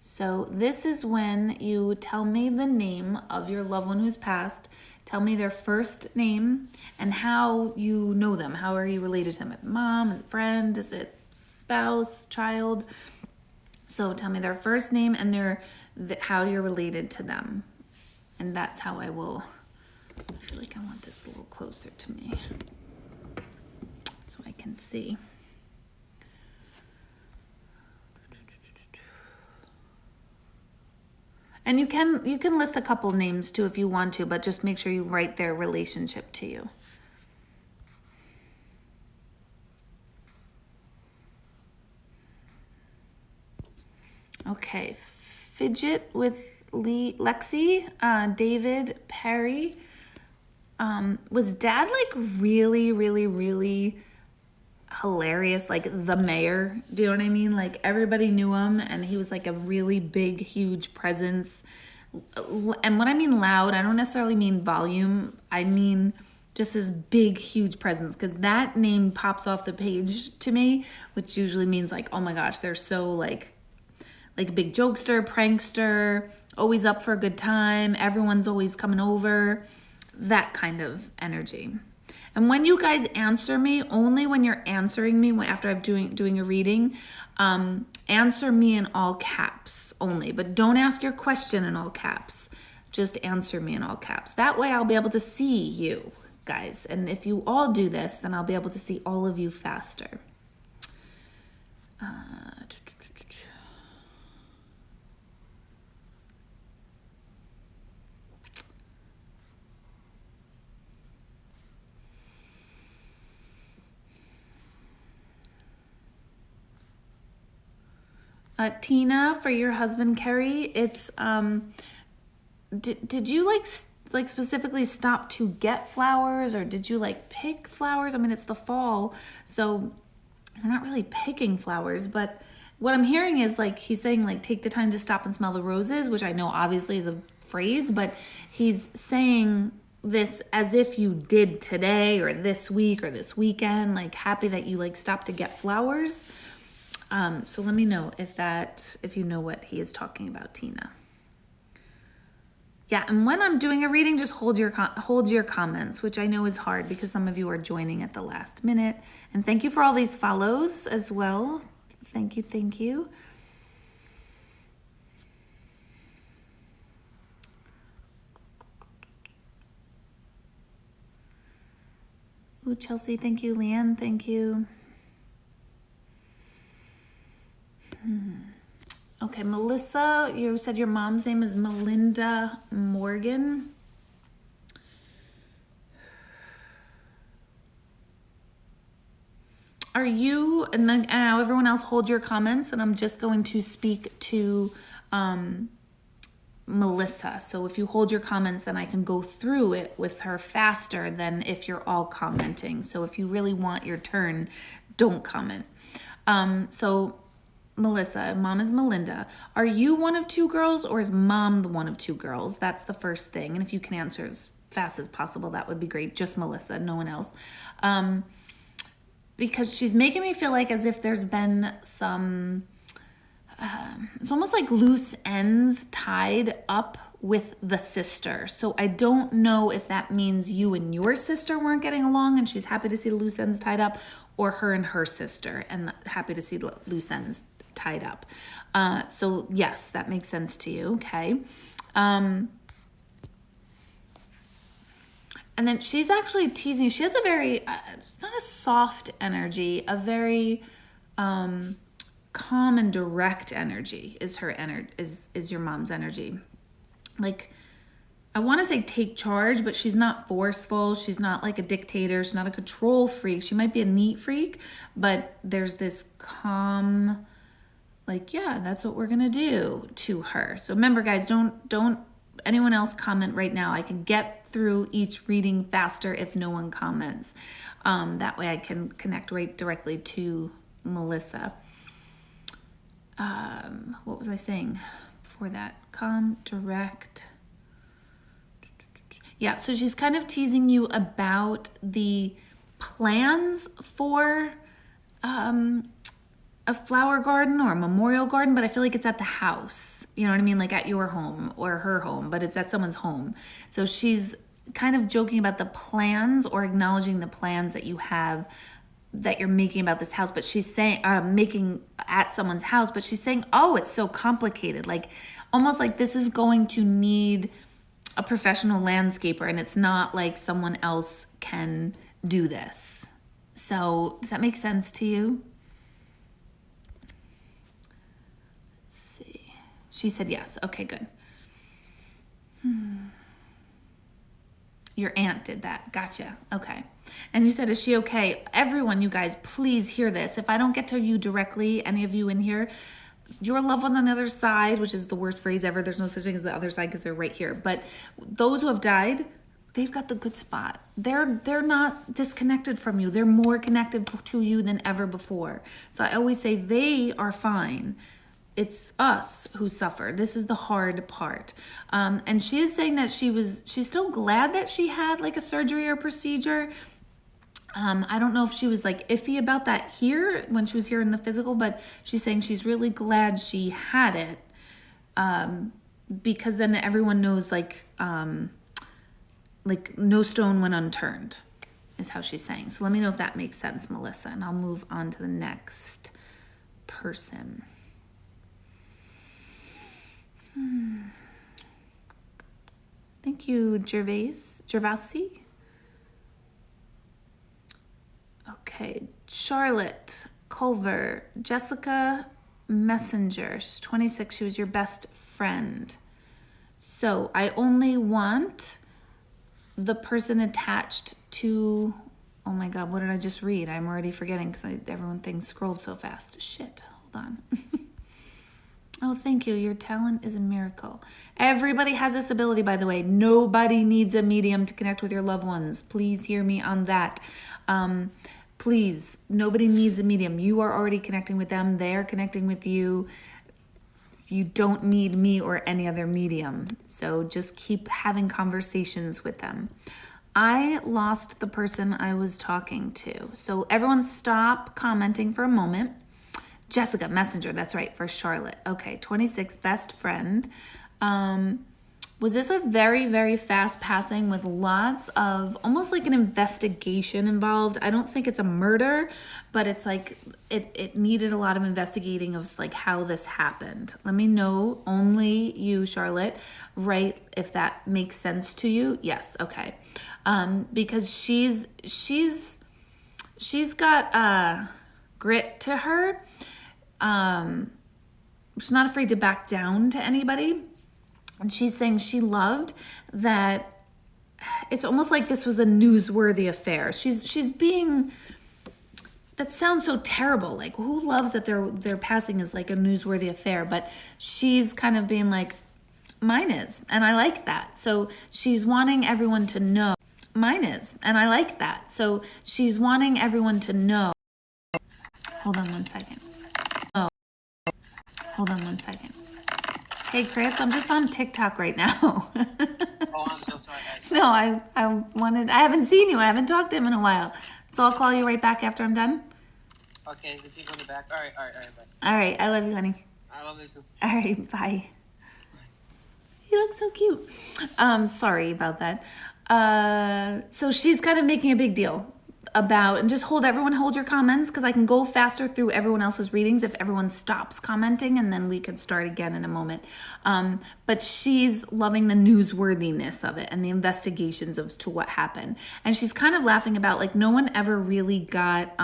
So this is when you tell me the name of your loved one who's passed. Tell me their first name and how you know them. How are you related to them? Is it mom? Is it friend? Is it spouse? Child? So tell me their first name and how you're related to them. And that's how I feel like I want this a little closer to me so I can see. And you can list a couple names too if you want to, but just make sure you write their relationship to you. Okay, Fidget with Lexi, David, Perry. Was Dad like really, really, really hilarious, like the mayor? Do you know what I mean? Like everybody knew him and he was like a really big, huge presence. And when I mean loud, I don't necessarily mean volume. I mean just his big, huge presence, because that name pops off the page to me, which usually means like, oh my gosh, they're so like a big jokester, prankster, always up for a good time. Everyone's always coming over, that kind of energy. And when you guys answer me, only when you're answering me after I'm doing a reading, answer me in all caps only. But don't ask your question in all caps. Just answer me in all caps. That way I'll be able to see you guys. And if you all do this, then I'll be able to see all of you faster. Tina, for your husband, Kerry, it's, did you like specifically stop to get flowers, or did you like pick flowers? I mean, it's the fall, so you're not really picking flowers, but what I'm hearing is like, he's saying like, take the time to stop and smell the roses, which I know obviously is a phrase, but he's saying this as if you did today or this week or this weekend, like happy that you like stopped to get flowers. So let me know if you know what he is talking about, Tina. Yeah, and when I'm doing a reading, just hold your comments, which I know is hard because some of you are joining at the last minute. And thank you for all these follows as well. Thank you, thank you. Ooh, Chelsea, thank you. Leanne, thank you. Okay, Melissa, you said your mom's name is Melinda Morgan. Are you, and then now everyone else hold your comments, and I'm just going to speak to Melissa. So if you hold your comments, then I can go through it with her faster than if you're all commenting. So if you really want your turn, don't comment. So Melissa, mom is Melinda. Are you one of two girls, or is mom the one of two girls? That's the first thing. And if you can answer as fast as possible, that would be great. Just Melissa, no one else. Because she's making me feel like as if there's been some, it's almost like loose ends tied up with the sister. So I don't know if that means you and your sister weren't getting along and she's happy to see the loose ends tied up, or her and her sister and happy to see the loose ends tied up. So yes, that makes sense to you. Okay. And then she's actually teasing. She has a very, it's not a soft energy, a very calm and direct energy is her energy, is your mom's energy. Like, I want to say take charge, but she's not forceful. She's not like a dictator. She's not a control freak. She might be a neat freak, but there's this calm, like, yeah, that's what we're going to do to her. So remember, guys, don't anyone else comment right now. I can get through each reading faster if no one comments. That way I can connect right directly to Melissa. What was I saying for that? Calm, direct. Yeah, so she's kind of teasing you about the plans for a flower garden or a memorial garden, but I feel like it's at the house. You know what I mean? Like at your home or her home, but it's at someone's home. So she's kind of joking about the plans or acknowledging the plans that you have, that you're making about this house, but she's saying, making at someone's house, but she's saying, oh, it's so complicated. Like almost like this is going to need a professional landscaper and it's not like someone else can do this. So does that make sense to you? Let's see. She said yes. Okay, good. Your aunt did that. Gotcha. Okay. And you said, is she okay? Everyone, you guys, please hear this. If I don't get to you directly, any of you in here, your loved ones on the other side, which is the worst phrase ever. There's no such thing as the other side because they're right here. But those who have died, they've got the good spot. They're not disconnected from you. They're more connected to you than ever before. So I always say they are fine. It's us who suffer. This is the hard part. And she is saying that she's still glad that she had like a surgery or procedure. I don't know if she was like iffy about that here when she was here in the physical, but she's saying she's really glad she had it. Because then everyone knows like no stone went unturned is how she's saying. So let me know if that makes sense, Melissa, and I'll move on to the next person. Thank you, Gervasi. Okay, Charlotte Culver, Jessica Messenger. She's 26. She was your best friend. So I only want the person attached to, oh my God, what did I just read? I'm already forgetting because everyone things scrolled so fast. Shit, hold on. Oh, thank you. Your talent is a miracle. Everybody has this ability, by the way. Nobody needs a medium to connect with your loved ones. Please hear me on that. Please, nobody needs a medium. You are already connecting with them. They are connecting with you. You don't need me or any other medium. So just keep having conversations with them. I lost the person I was talking to. So everyone stop commenting for a moment. Jessica, messenger, that's right, for Charlotte. Okay, 26, best friend. Was this a very, very fast passing with lots of, almost like an investigation involved? I don't think it's a murder, but it's like, it needed a lot of investigating of like how this happened. Let me know, only you, Charlotte, right, if that makes sense to you. Yes, okay. Because she's got grit to her. She's not afraid to back down to anybody. And she's saying she loved that. It's almost like this was a newsworthy affair. She's being, that sounds so terrible. Like, who loves that their passing is like a newsworthy affair? But she's kind of being like, mine is, and I like that. So she's wanting everyone to know. Mine is, and I like that. So she's wanting everyone to know. Hold on one second. Oh, hold on one second. Hey, Chris, I'm just on TikTok right now. Oh, I'm so sorry. No, I haven't seen you. I haven't talked to him in a while. So I'll call you right back after I'm done. Okay, the people in the back. All right, bye. All right, I love you, honey. I love you too. All right, bye. You look so cute. Sorry about that. So she's kind of making a big deal about, and just hold your comments, because I can go faster through everyone else's readings if everyone stops commenting, and then we could start again in a moment. But she's loving the newsworthiness of it and the investigations of to what happened. And she's kind of laughing about, like, no one ever really got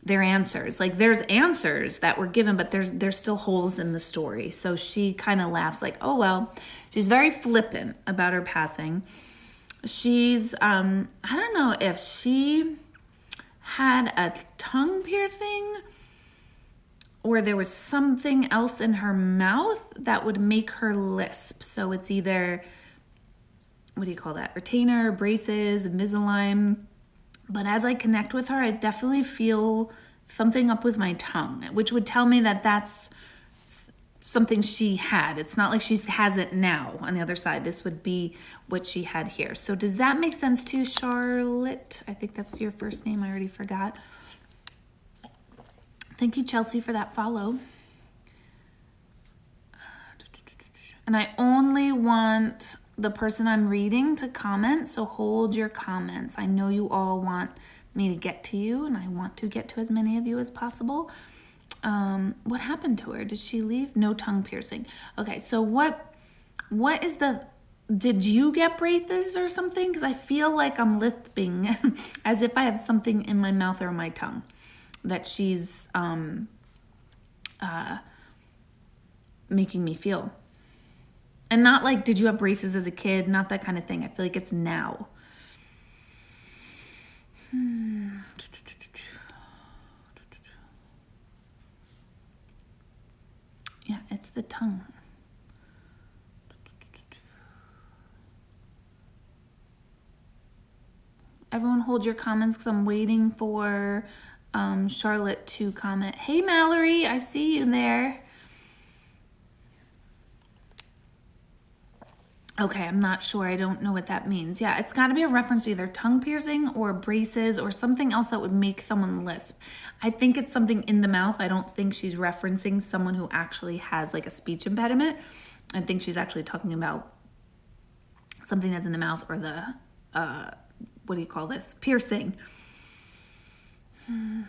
their answers. Like, there's answers that were given, but there's still holes in the story. So she kind of laughs like, oh, well. She's very flippant about her passing. She's, I don't know if she had a tongue piercing or there was something else in her mouth that would make her lisp. So it's either, what do you call that? Retainer, braces, Invisalign. But as I connect with her, I definitely feel something up with my tongue, which would tell me that that's something she had. It's not like she has it now on the other side. This would be what she had here. So does that make sense to you, Charlotte? I think that's your first name. I already forgot. Thank you, Chelsea, for that follow. And I only want the person I'm reading to comment, so hold your comments. I know you all want me to get to you, and I want to get to as many of you as possible. What happened to her? Did she leave? No tongue piercing. Okay, so what is did you get braces or something? Because I feel like I'm lisping as if I have something in my mouth or my tongue that she's making me feel. And not like, did you have braces as a kid? Not that kind of thing. I feel like it's now. Yeah, it's the tongue. Everyone hold your comments because I'm waiting for Charlotte to comment. Hey, Mallory, I see you there. Okay, I'm not sure. I don't know what that means. Yeah, it's got to be a reference to either tongue piercing or braces or something else that would make someone lisp. I think it's something in the mouth. I don't think she's referencing someone who actually has like a speech impediment. I think she's actually talking about something that's in the mouth or the, what do you call this? Piercing. And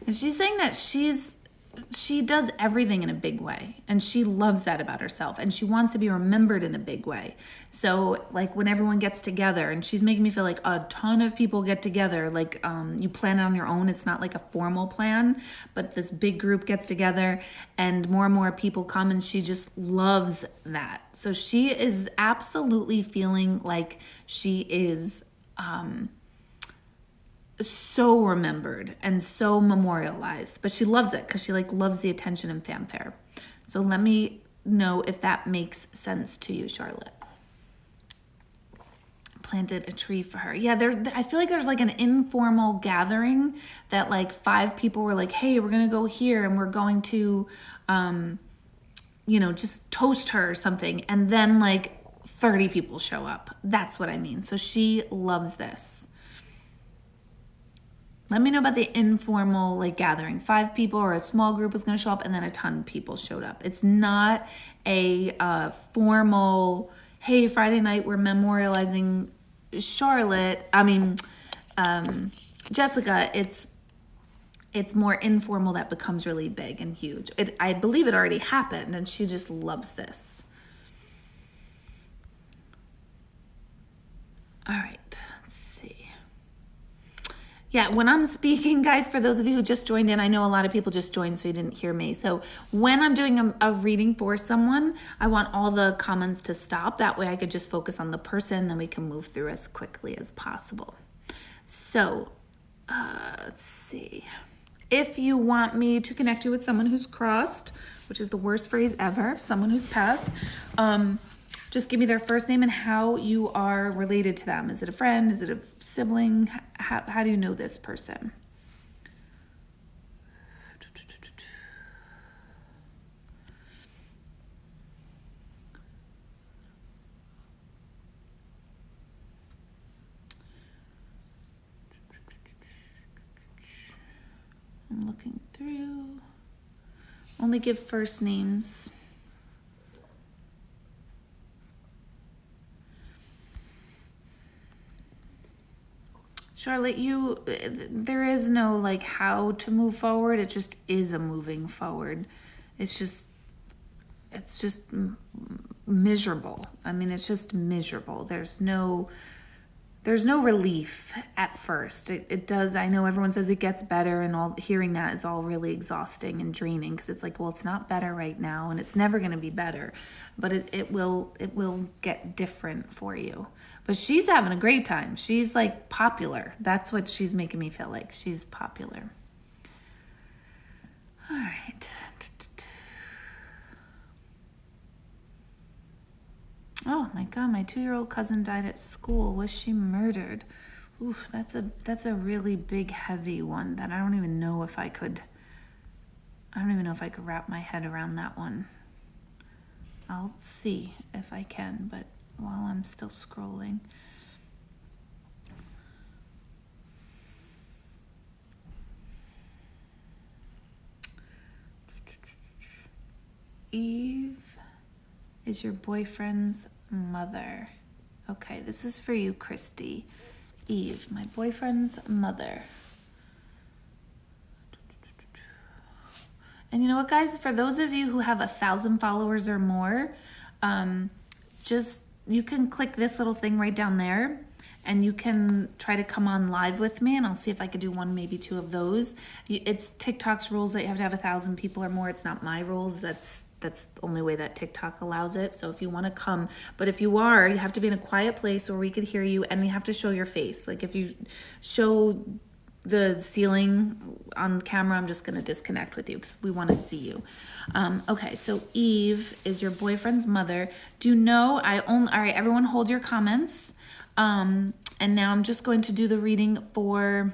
she's saying that she does everything in a big way, and she loves that about herself, and she wants to be remembered in a big way. So like when everyone gets together, and she's making me feel like a ton of people get together, like you plan it on your own. It's not like a formal plan, but this big group gets together and more people come, and she just loves that. So she is absolutely feeling like she is so remembered and so memorialized, but she loves it because she like loves the attention and fanfare. So let me know if that makes sense to you, Charlotte. planted a tree for her. Yeah, I feel like there's like an informal gathering that like 5 people were like, hey, we're going to go here and we're going to, just toast her or something. And then like 30 people show up. That's what I mean. So she loves this. Let me know about the informal like gathering. 5 people or a small group was going to show up and then a ton of people showed up. It's not a formal, hey, Friday night we're memorializing Jessica. It's more informal that becomes really big and huge. I believe it already happened and she just loves this. All right. Yeah, when I'm speaking, guys, for those of you who just joined in, I know a lot of people just joined, so you didn't hear me. So when I'm doing a reading for someone, I want all the comments to stop. That way I could just focus on the person, then we can move through as quickly as possible. So let's see. If you want me to connect you with someone who's crossed, which is the worst phrase ever, someone who's passed, just give me their first name and how you are related to them. Is it a friend? Is it a sibling? How do you know this person? I'm looking through. Only give first names. Charlotte, there is no like how to move forward. It just is a moving forward. It's just miserable. I mean, it's just miserable. There's no relief at first. It does. I know everyone says it gets better and all. Hearing that is all really exhausting and draining because it's like, well, it's not better right now and it's never going to be better, but it will get different for you. But she's having a great time. She's like popular. That's what she's making me feel like. She's popular. All right. Oh my God, my 2-year-old cousin died at school. Was she murdered? Oof, that's a really big, heavy one that I don't even know if I could wrap my head around that one. I'll see if I can, but while I'm still scrolling. Eve is your boyfriend's mother. Okay, this is for you, Christy. Eve, my boyfriend's mother. And you know what, guys? For those of you who have 1,000 followers or more, you can click this little thing right down there and you can try to come on live with me and I'll see if I could do 1, maybe 2 of those. It's TikTok's rules that you have to have 1,000 people or more. It's not my rules. That's the only way that TikTok allows it. So if you want to come, but if you have to be in a quiet place where we could hear you and you have to show your face. Like if you show the ceiling on camera, I'm just going to disconnect with you because we want to see you. Okay, so Eve is your boyfriend's mother. All right, everyone hold your comments. And now I'm just going to do the reading for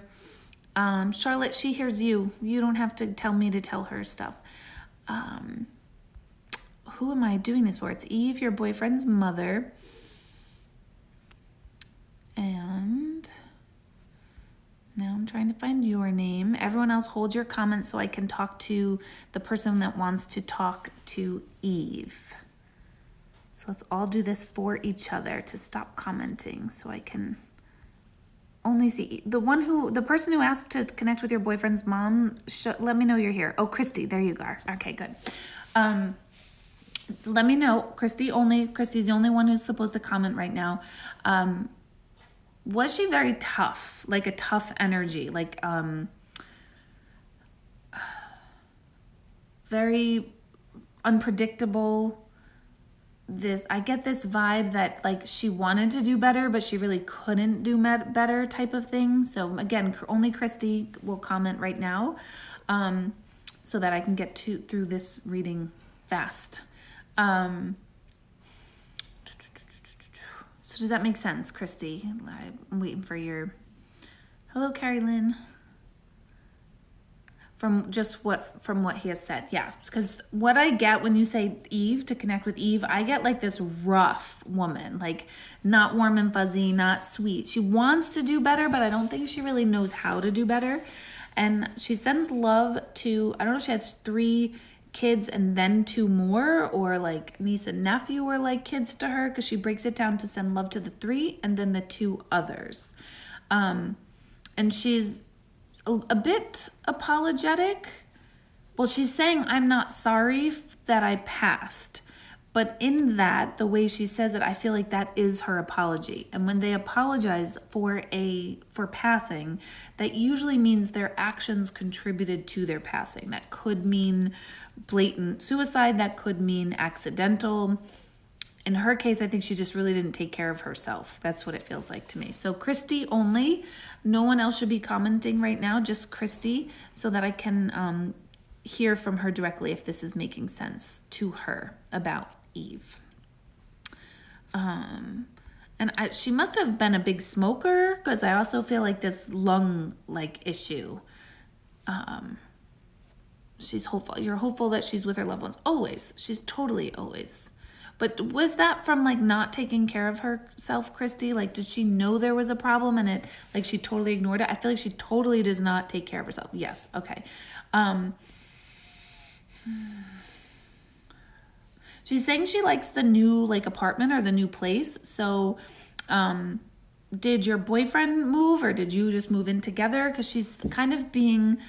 Charlotte. She hears you. You don't have to tell me to tell her stuff. Who am I doing this for? It's Eve, your boyfriend's mother. And now I'm trying to find your name. Everyone else hold your comments so I can talk to the person that wants to talk to Eve. So let's all do this for each other to stop commenting so I can only see the person who asked to connect with your boyfriend's mom. Let me know you're here. Oh, Christy, there you go. Okay, good. Let me know. Christy's the only one who's supposed to comment right now. Was she very tough? Like a tough energy? Like very unpredictable? I get this vibe that like she wanted to do better, but she really couldn't do better type of thing. So again, only Christy will comment right now, so that I can get through this reading fast. So So does that make sense, Christy? I'm waiting for your... Hello, Carrie Lynn. From what he has said. Yeah, because what I get when you say Eve, to connect with Eve, I get like this rough woman, like not warm and fuzzy, not sweet. She wants to do better, but I don't think she really knows how to do better. And she sends love to, I don't know if she has 3 kids and then 2 more, or like niece and nephew were like kids to her, because she breaks it down to send love to the 3 and then the 2 others. And she's a bit apologetic. Well, she's saying, I'm not sorry that I passed. But in that, the way she says it, I feel like that is her apology. And when they apologize for passing, that usually means their actions contributed to their passing. That could mean blatant suicide. That could mean accidental. In her case, I think she just really didn't take care of herself. That's what it feels like to me. So Christy only. No one else should be commenting right now, just Christy, so that I can hear from her directly if this is making sense to her about Eve. She must have been a big smoker, because I also feel like this lung-like issue. She's hopeful. You're hopeful that she's with her loved ones. Always. She's totally always. But was that from like not taking care of herself, Christy? Like, did she know there was a problem and it, like, she totally ignored it? I feel like she totally does not take care of herself. Yes. Okay. She's saying she likes the new like apartment or the new place. So, did your boyfriend move or did you just move in together? Because she's kind of being,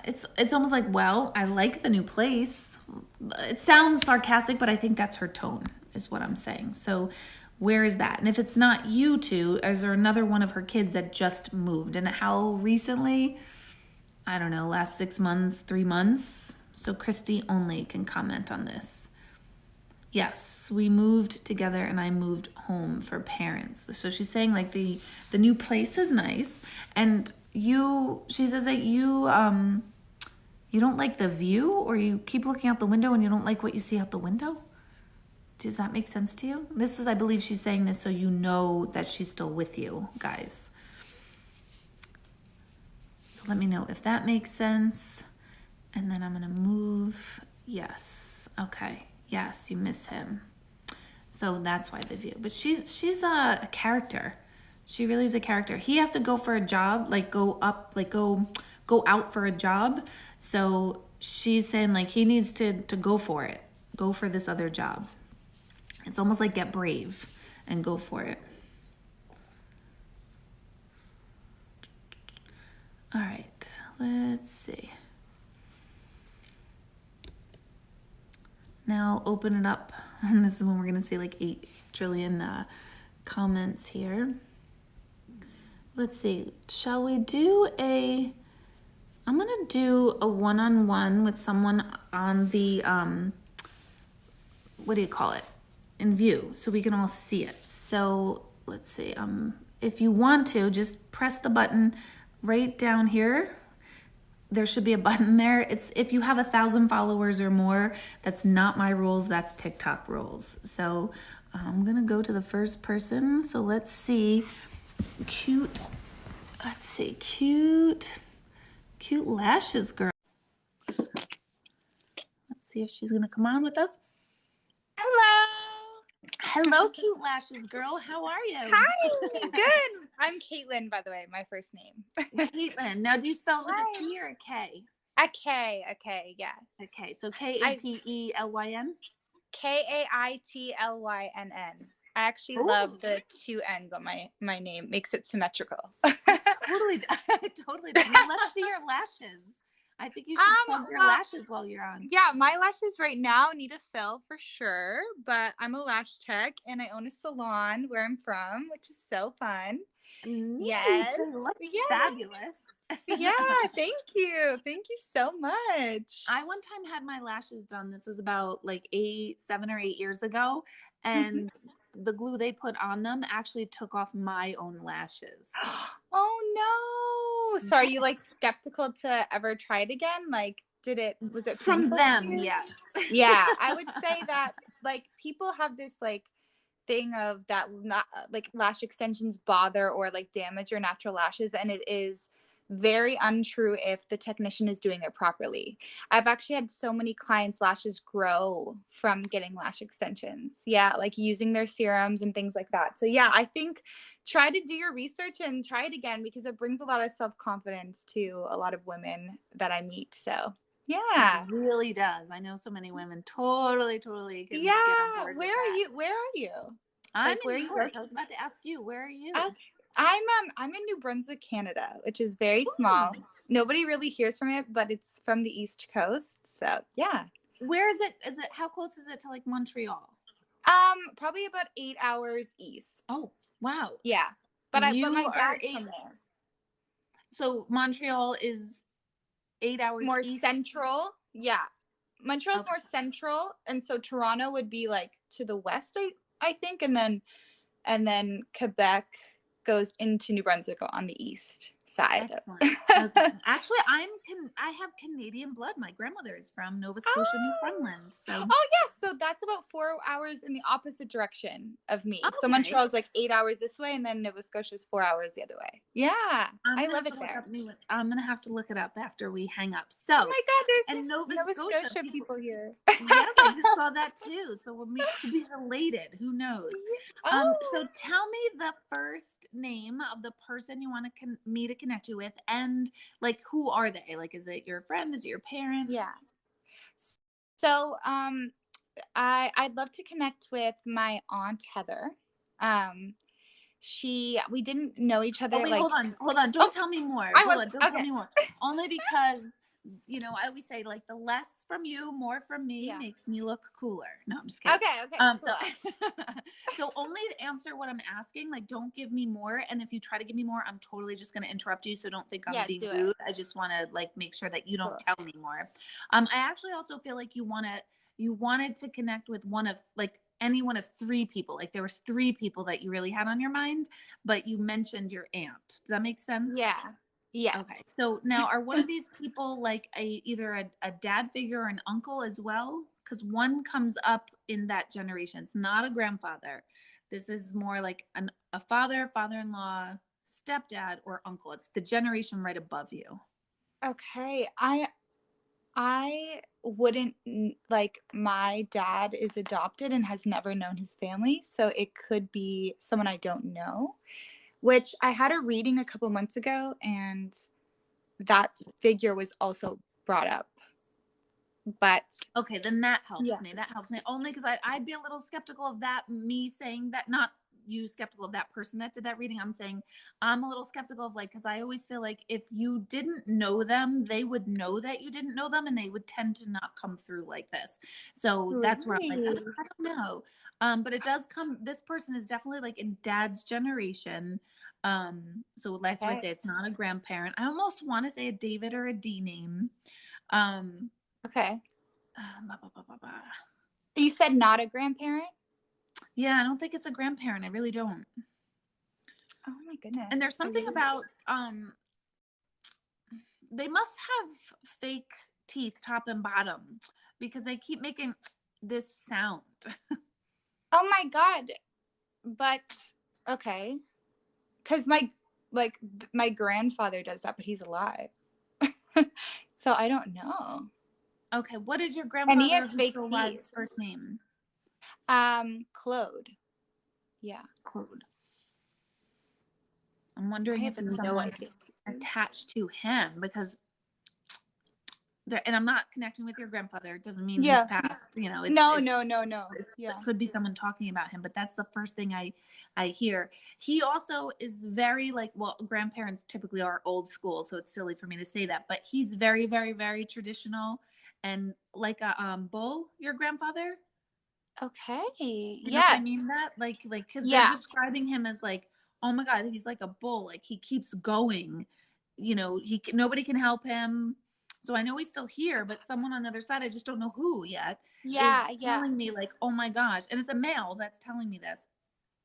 it's almost like, well, I like the new place. It sounds sarcastic, but I think that's her tone, is what I'm saying. So where is that? And if it's not you two, is there another one of her kids that just moved? And how recently? I don't know, last 6 months, 3 months. So Christy only can comment on this. Yes, we moved together and I moved home for parents. So she's saying like the new place is nice, and she says that you don't like the view, or you keep looking out the window and you don't like what you see out the window. Does that make sense to you? This is, I believe she's saying this so you know that she's still with you, guys. So let me know if that makes sense. And then I'm gonna move. Yes, okay. Yes, you miss him. So that's why the view. But she's a character. She really is a character. He has to go for a job, like go out for a job. So she's saying like he needs to go for it. Go for this other job. It's almost like get brave and go for it. All right, let's see. Now open it up. And this is when we're gonna see like 8 trillion comments here. Let's see, shall we do I'm gonna do a one-on-one with someone on the, what do you call it? In view, so we can all see it. So let's see, if you want to, just press the button right down here. There should be a button there. It's if you have 1,000 followers or more. That's not my rules, that's TikTok rules. So I'm gonna go to the first person. So let's see, cute lashes girl. Let's see if she's gonna come on with us. Hello, cute lashes girl. How are you? Hi, good. I'm Caitlin, by the way, my first name. Caitlin. Now, do you spell with a C or a K? A K, yeah. Okay, so Kaitelyn? Kaitlyn. I actually love the 2 N's on my name. Makes it symmetrical. Totally. Now, let's see your lashes. I think you should plug your lashes while you're on. Yeah, my lashes right now need a fill for sure, but I'm a lash tech and I own a salon where I'm from, which is so fun. Nice. Yes. Fabulous. Yeah, thank you. Thank you so much. I one time had my lashes done. This was about like 7 or 8 years ago. And the glue they put on them actually took off my own lashes. Oh no. So are you like skeptical to ever try it again? Like, Was it From painful them, to you? yes. Yeah, I would say that like people have this like thing of that not like lash extensions bother or like damage your natural lashes, and it is very untrue if the technician is doing it properly. I've actually had so many clients' lashes grow from getting lash extensions. Yeah, like using their serums and things like that. So yeah, I think try to do your research and try it again, because it brings a lot of self-confidence to a lot of women that I meet. So yeah. It really does. I know so many women totally can Yeah. get on board with that. Where are you? I'm Like, where in are you New York. I working? was about to ask you, where are you? Okay. I'm in New Brunswick, Canada, which is very small. Ooh. Nobody really hears from it, but it's from the East Coast. So yeah. Where is it? How close is it to like Montreal? Probably about 8 hours east. Oh, wow. Yeah. But You my are dad's from there. So Montreal is 8 hours More east. central. Yeah. Montreal's Okay. more central, and so Toronto would be like to the west, I think, and then Quebec goes into New Brunswick on the east side. Excellent. Okay. Actually, I have Canadian blood. My grandmother is from Nova Scotia, Newfoundland. So Oh yeah, so that's about 4 hours in the opposite direction of me. So okay. Montreal's like 8 hours this way, and then Nova Scotia's 4 hours the other way. Yeah, I love it there. I'm gonna have to look it up after we hang up. So, oh my God, there's Nova Scotia people here. Yes, I just saw that too. So we could be related. Who knows? Oh. So tell me the first name of the person you want me to connect you with, and like who are they? Like, is it your friend? Is it your parent? Yeah. So I'd love to connect with my aunt Heather. We didn't know each other. Oh, wait, like, hold on. Don't tell me more. Don't tell me more. Only because I always say like the less from you, more from me makes me look cooler. No, I'm just kidding. Okay. Cool. So only to answer what I'm asking. Like, don't give me more. And if you try to give me more, I'm totally just going to interrupt you. So don't think I'm being rude. I just want to like make sure that you don't tell me more. I actually also feel like you wanted to connect with any one of 3 people. Like there was 3 people that you really had on your mind, but you mentioned your aunt. Does that make sense? Yeah. Yeah. Okay. So now are one of these people like either a dad figure or an uncle as well? Because one comes up in that generation. It's not a grandfather. This is more like a father, father-in-law, stepdad, or uncle. It's the generation right above you. Okay. I wouldn't like, my dad is adopted and has never known his family. So it could be someone I don't know, which I had a reading a couple months ago, and that figure was also brought up. But okay, then that helps me. That helps me only because I'd be a little skeptical of that. Me saying that, not you skeptical of that person that did that reading. I'm saying I'm a little skeptical of because I always feel like if you didn't know them, they would know that you didn't know them, and they would tend to not come through like this. So that's where I'm like, I don't know. But it does come. This person is definitely like in dad's generation. So that's why I say it's not a grandparent. I almost want to say a David or a D name. Okay. You said not a grandparent? Yeah, I don't think it's a grandparent. I really don't. Oh my goodness. And there's something about they must have fake teeth top and bottom because they keep making this sound. Oh my God. But okay. Cuz my grandfather does that, but he's alive. So I don't know. Okay, what is your grandfather and he has fake teeth first name? Claude. Yeah. Claude. I'm wondering if it's someone attached to him because and I'm not connecting with your grandfather. It doesn't mean he's passed. No. It could be someone talking about him, but that's the first thing I hear. He also is very grandparents typically are old school, so it's silly for me to say that, but he's very, very, very traditional and like a bull, your grandfather. Okay. You know what I mean? That because they're describing him as oh my God, he's like a bull. Like he keeps going. Nobody can help him. So I know he's still here, but someone on the other side, I just don't know who yet, is telling me oh my gosh. And it's a male that's telling me this.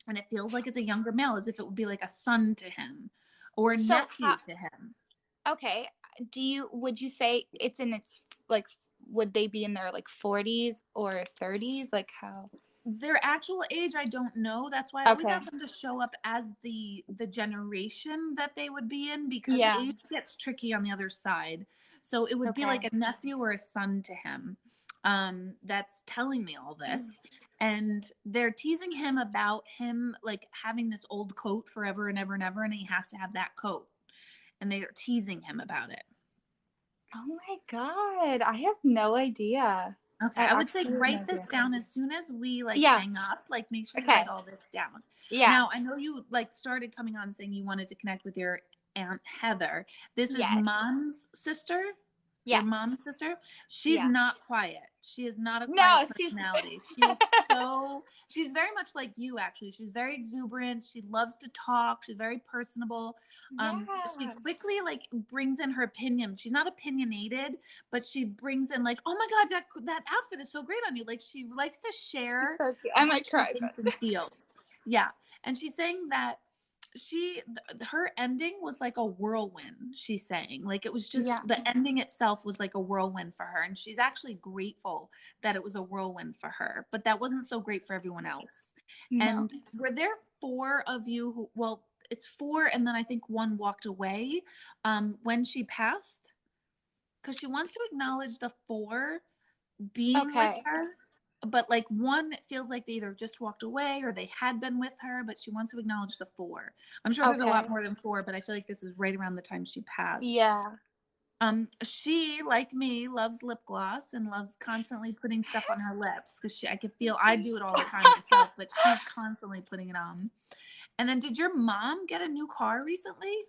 And it feels like it's a younger male, as if it would be like a son to him or a nephew to him. Okay. Would you say it's in its like, would they be in their like 40s or 30s? Like how? Their actual age, I don't know. That's why I always Okay. ask them to show up as the generation that they would be in, because Yeah. age gets tricky on the other side. So it would be like Okay. a nephew or a son to him, that's telling me all this. And they're teasing him about him like having this old coat forever and ever and ever, and he has to have that coat. And they're teasing him about it. Oh my God. I have no idea. Okay, I I would say actually have no write this idea. down as soon as we like Yeah. hang up. Like, make sure you Okay. write all this down. Yeah. Now, I know you like started coming on saying you wanted to connect with your Aunt Heather. This is Yes. Mom's sister. Yes. Your mom's sister. She's Yeah. not quiet. She is not a No, quiet she's- personality. She's very much like you, actually. She's very exuberant. She loves to talk. She's very personable. She Yeah. quickly like brings in her opinion. She's not opinionated, but she brings in like, oh my God, that outfit is so great on you. Like, she likes to share So cute. I might what she cry. thinks But... and feels. Yeah. And she's saying that her ending was like a whirlwind. She's saying like it was just Yeah. the ending itself was like a whirlwind for her, and she's actually grateful that it was a whirlwind for her, but that wasn't so great for everyone else. No. And were there 4 of you who, well, it's 4 and then I think 1 walked away when she passed, because she wants to acknowledge the 4 being with Okay. her, but like 1, it feels like they either just walked away or they had been with her, but she wants to acknowledge the 4. I'm sure there's a lot Okay. more than 4, but I feel like this is right around the time she passed. Yeah. She, like me, loves lip gloss and loves constantly putting stuff on her lips, because I can feel, I do it all the time myself, but she's constantly putting it on. And then, did your mom get a new car recently?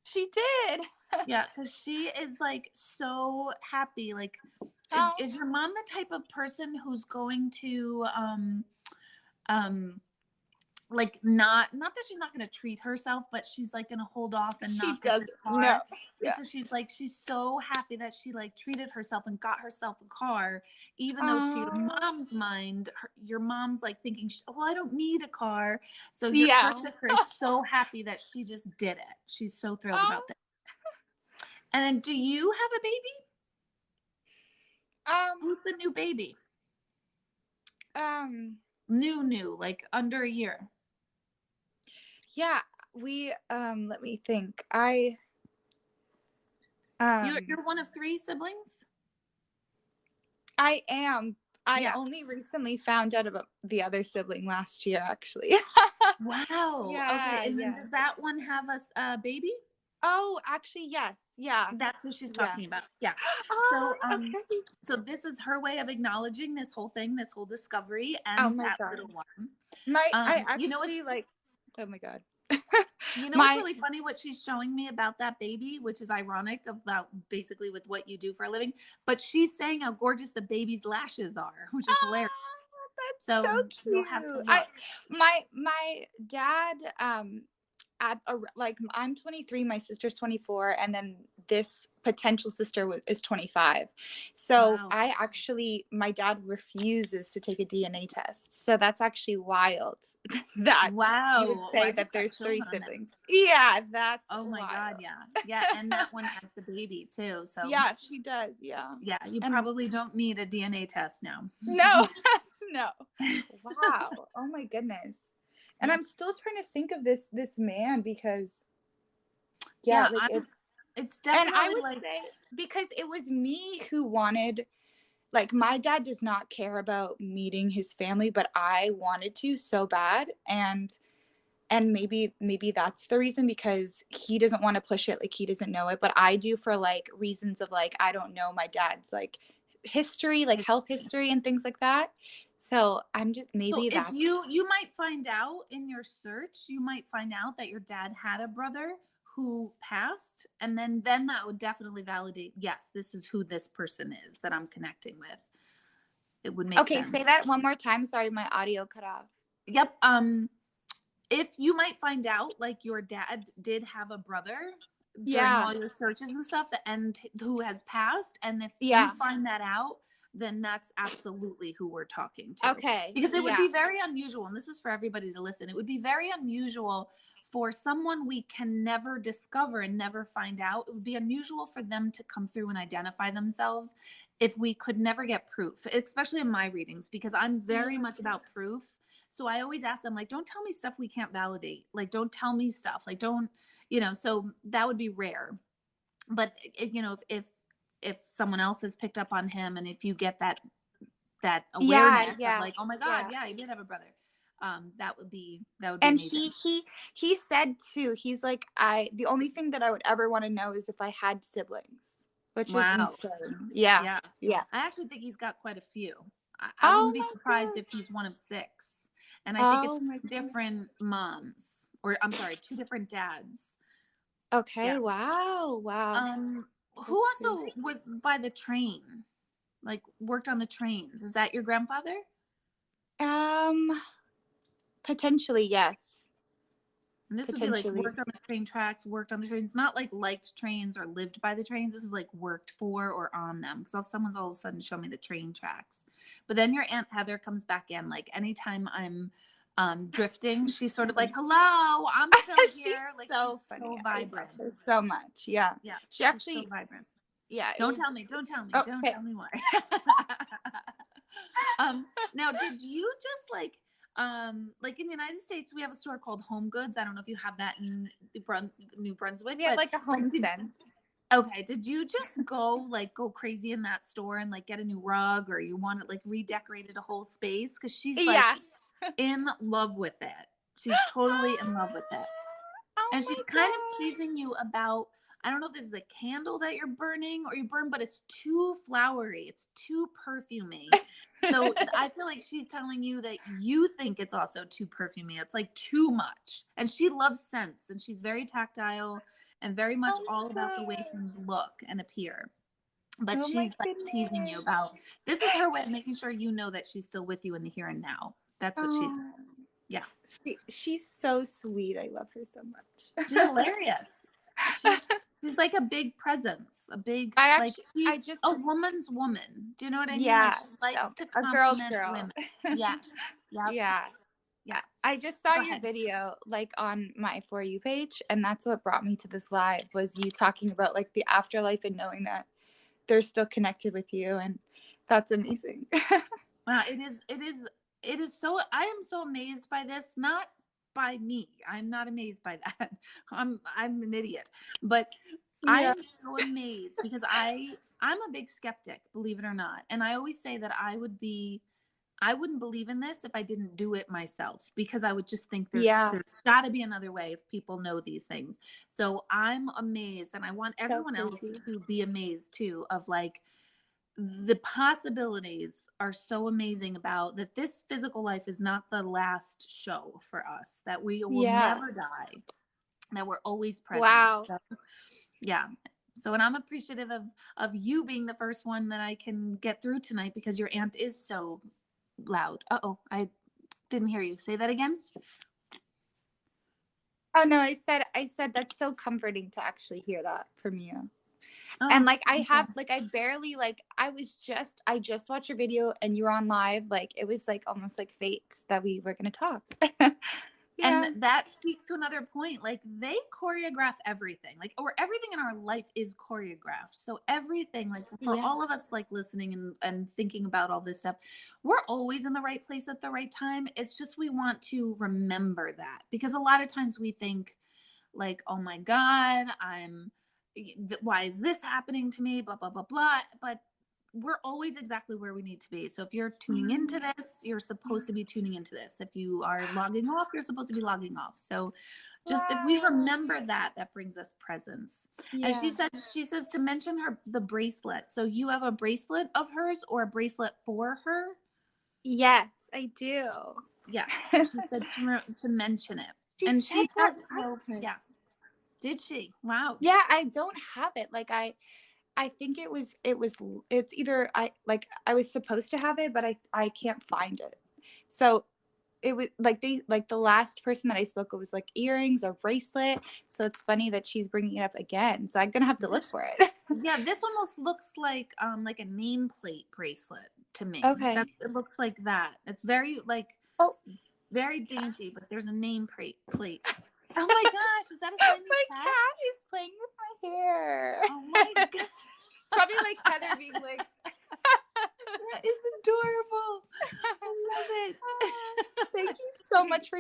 She did. Yeah, because she is like so happy. Like, is your mom the type of person who's going to like not that she's not going to treat herself, but she's like going to hold off and She not get does. the car? No. Yeah. Because she's so happy that she like treated herself and got herself a car, even though to your mom's mind, your mom's like thinking, well, I don't need a car. So her sister is so happy that she just did it. She's so thrilled about that. And then, do you have a baby? Who's the new baby? New, like under a year. Yeah, we let me think. You're one of 3 siblings? I am. I only recently found out about the other sibling last year, actually. Wow. Yeah, Okay. And then does that one have a baby? Oh, actually, yes. Yeah. That's what she's talking about. Yeah. Oh, So, okay. So this is her way of acknowledging this whole thing, this whole discovery, and that little one. I actually you know, it's like. Oh my God. You know, it's really funny what she's showing me about that baby, which is ironic about basically with what you do for a living. But she's saying how gorgeous the baby's lashes are, which is hilarious. That's so cute. You'll have to look. My dad, I'm 23, my sister's 24, and then this potential sister is 25. So my dad refuses to take a DNA test. So that's actually wild that you would say that there's 3 siblings. Yeah, that's oh my God, yeah, and that one has the baby too. So yeah, she does. Yeah, you probably don't need a DNA test now. No. No. Wow. Oh my goodness. And I'm still trying to think of this man, because it's definitely, and I would say because it was me who wanted, like, my dad does not care about meeting his family, but I wanted to so bad, and maybe that's the reason, because he doesn't want to push it, like he doesn't know it, but I do, for like reasons of like I don't know my dad's like history, like health history and things like that. So I'm just if you might find out in your search, you might find out that your dad had a brother who passed, and then that would definitely validate, yes, this is who this person is that I'm connecting with. It would make sense. Say that one more time. Sorry, my audio cut off. Yep. If you might find out like your dad did have a brother during all your searches and stuff, and who has passed, and if you find that out, then that's absolutely who we're talking to. Okay. Because it would be very unusual, and this is for everybody to listen, it would be very unusual for someone we can never discover and never find out. It would be unusual for them to come through and identify themselves if we could never get proof, especially in my readings, because I'm very much about proof. So I always ask them, like, don't tell me stuff we can't validate. Like, don't tell me stuff. Like, don't, so that would be rare. But if someone else has picked up on him, and if you get that awareness of like, oh my God, yeah, he did have a brother. That would be And amazing. he said too, he's like, the only thing that I would ever want to know is if I had siblings, which is insane. Yeah. I actually think he's got quite a few. I wouldn't be surprised if he's one of 6. And I think it's different moms, or I'm sorry, 2 different dads. Okay. Yeah. Wow. Who also was by the train? Like, worked on the trains? Is that your grandfather? Potentially, yes. And this would be like worked on the train tracks, worked on the trains, not like liked trains or lived by the trains. This is like worked for or on them. Because someone's all of a sudden show me the train tracks. But then your Aunt Heather comes back in. Like, anytime I'm drifting, she's sort of like, hello, I'm still here. Like, so she's so vibrant. So much. Yeah. She actually so vibrant. Yeah. Don't tell me. Don't tell me why. Now, did you just like in the United States, we have a store called Home Goods. I don't know if you have that in New Brunswick. Yeah, like a home sense. Okay. Did you just go crazy in that store and like get a new rug, or you want it like redecorated a whole space? Because she's like in love with it. She's totally in love with it. And she's kind of teasing you about, I don't know if this is a candle that you're burning or you burn, but it's too flowery. It's too perfumey. So I feel like she's telling you that you think it's also too perfumey. It's like too much. And she loves scents, and she's very tactile and very much all about the way things look and appear. But she's like teasing you about, this is her way of making sure you know that she's still with you in the here and now. That's what she's, yeah. She's so sweet. I love her so much. She's hilarious. She's like a big presence, a big, she's a woman's woman. Do you know what I mean? Yeah. Like, she likes to compliment women. Yes. Yeah. I just saw your video like on my For You page, and that's what brought me to this live, was you talking about like the afterlife and knowing that they're still connected with you, and that's amazing. Wow, it is so, I am so amazed by this, not by me. I'm not amazed by that. I'm an idiot. But I am so amazed because I'm a big skeptic, believe it or not. And I always say that I wouldn't believe in this if I didn't do it myself, because I would just think there's got to be another way if people know these things. So I'm amazed, and I want everyone else to be amazed too, of like, the possibilities are so amazing about that. This physical life is not the last show for us, that we will never die, that we're always present. Wow. So, and I'm appreciative of you being the first one that I can get through tonight, because your aunt is so loud. I didn't hear you. Say that again. Oh no, I said that's so comforting to actually hear that from you. And like I barely, like I just watched your video and you were on live. Like it was like almost like fate that we were going to talk. And that speaks to another point. Like, they choreograph everything, like, or everything in our life is choreographed. So everything, like for all of us, like listening and thinking about all this stuff, we're always in the right place at the right time. It's just, we want to remember that, because a lot of times we think like, oh my God, why is this happening to me? Blah, blah, blah, blah. But we're always exactly where we need to be. So if you're tuning into this, you're supposed to be tuning into this. If you are logging off, you're supposed to be logging off. So just if we remember that brings us presence. And she says to mention the bracelet. So you have a bracelet of hers, or a bracelet for her? Yes, I do. Yeah. She said to mention it. She got yeah. Did she? Wow. Yeah, I don't have it. Like I think it's either I was supposed to have it, but I can't find it. So it was like the last person that I spoke with was like earrings or bracelet. So it's funny that she's bringing it up again. So I'm going to have to look for it. Yeah. This almost looks like a nameplate bracelet to me. Okay. It looks like that. It's very very dainty, but there's a nameplate. Oh my gosh, is that a Siamese cat? My cat is playing with my hair. Oh my gosh. It's probably like Heather being like,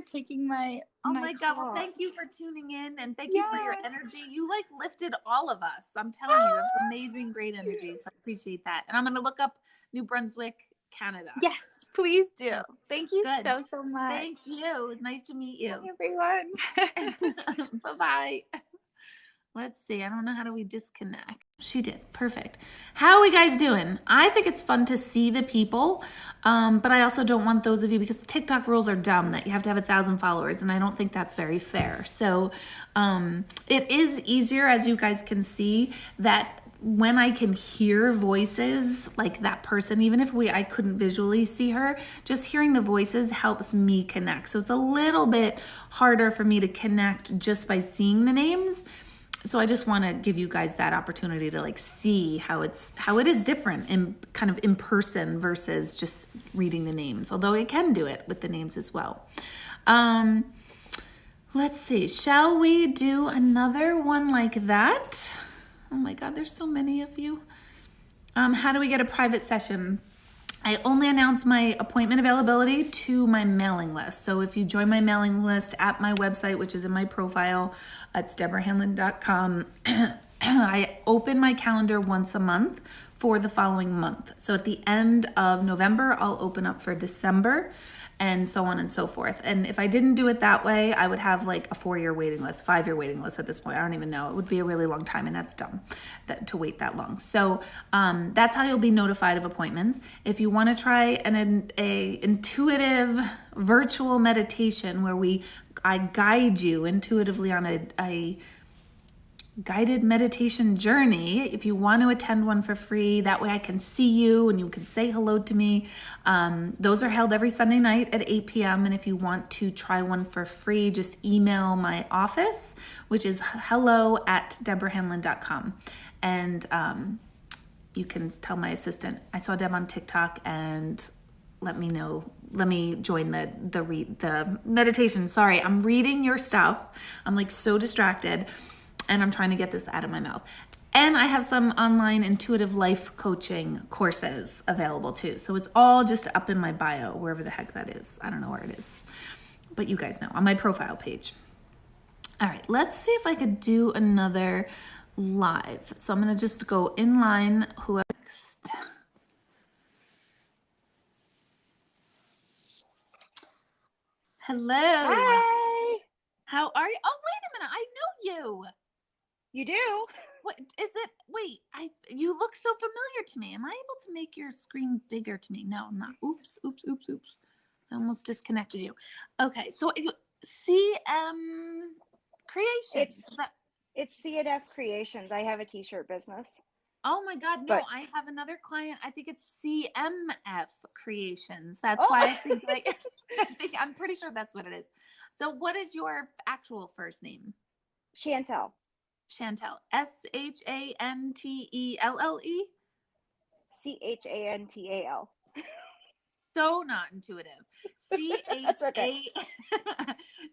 taking my Oh my God. Well, call. thank you for tuning in and thank you for your Yeah. energy. You like lifted all of us. I'm telling you, that's amazing, great energy. So I appreciate that. And I'm going to look up New Brunswick, Canada. Yes, please do. Yeah. Thank you Good. so much. Thank you. It was nice to meet you. Bye, everyone. Bye-bye. Let's see. I don't know. How do we disconnect? She did. Perfect. How are we guys doing? I think it's fun to see the people, but I also don't want those of you, because TikTok rules are dumb that you have to have 1,000 followers, and I don't think that's very fair. So it is easier, as you guys can see, that when I can hear voices like that person, even if I couldn't visually see her, just hearing the voices helps me connect. So it's a little bit harder for me to connect just by seeing the names. So I just want to give you guys that opportunity to like see how it is different in kind of in person versus just reading the names, although it can do it with the names as well. Let's see. Shall we do another one like that? Oh my God, there's so many of you. How do we get a private session? I only announce my appointment availability to my mailing list. So if you join my mailing list at my website, which is in my profile, it's deborahhanlon.com, I open my calendar once a month for the following month. So at the end of November, I'll open up for December, and so on and so forth. And if I didn't do it that way, I would have like a 4-year waiting list, 5-year waiting list at this point. I don't even know. It would be a really long time, and that's dumb to wait that long. So that's how you'll be notified of appointments. If you want to try an intuitive virtual meditation where I guide you intuitively on a guided meditation journey, if you want to attend one for free, that way I can see you and you can say hello to me. Those are held every Sunday night at 8 p.m. And if you want to try one for free, just email my office, which is hello@deborahhanlon.com. And you can tell my assistant, I saw Deb on TikTok, and let me know. Let me join the meditation. Sorry, I'm reading your stuff. I'm like so distracted, and I'm trying to get this out of my mouth. And I have some online intuitive life coaching courses available too. So it's all just up in my bio, wherever the heck that is. I don't know where it is, but you guys know, on my profile page. All right, let's see if I could do another live. So I'm going to just go in line. Who next? Hello. Hi. How are you? Oh, wait a minute. I know you. You do? What is it? Wait, you look so familiar to me. Am I able to make your screen bigger to me? No, I'm not. Oops. I almost disconnected you. Okay, so CM Creations. It's CNF Creations. I have a t-shirt business. Oh my God, no, But- I have another client. I think it's CMF Creations. That's why I think I'm pretty sure that's what it is. So what is your actual first name? Chantel. Chantel. SHANTELLE? CHANTAL. So not intuitive. That's okay.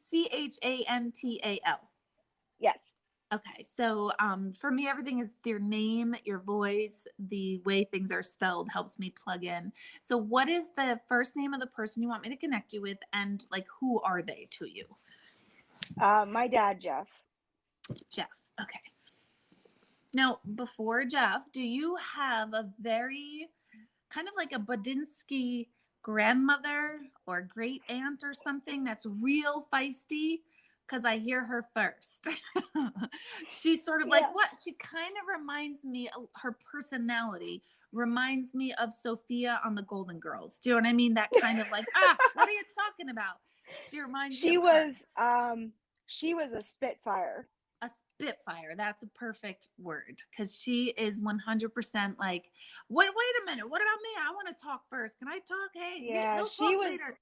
CHANTAL. Yes. Okay, so for me, everything is your name, your voice, the way things are spelled helps me plug in. So what is the first name of the person you want me to connect you with, and like who are they to you? My dad, Jeff. Jeff. Okay. Now, before Jeff, do you have a very kind of like a Bodinsky grandmother or great aunt or something that's real feisty? Because I hear her first. She's sort of like what? She kind of reminds me, her personality reminds me of Sophia on the Golden Girls. Do you know what I mean? That kind of like, what are you talking about? She reminds me of her. She was a Spitfire. A Spitfire. That's a perfect word, because she is 100% like, wait a minute. What about me? I want to talk first. Can I talk? Hey, Yeah, she was later.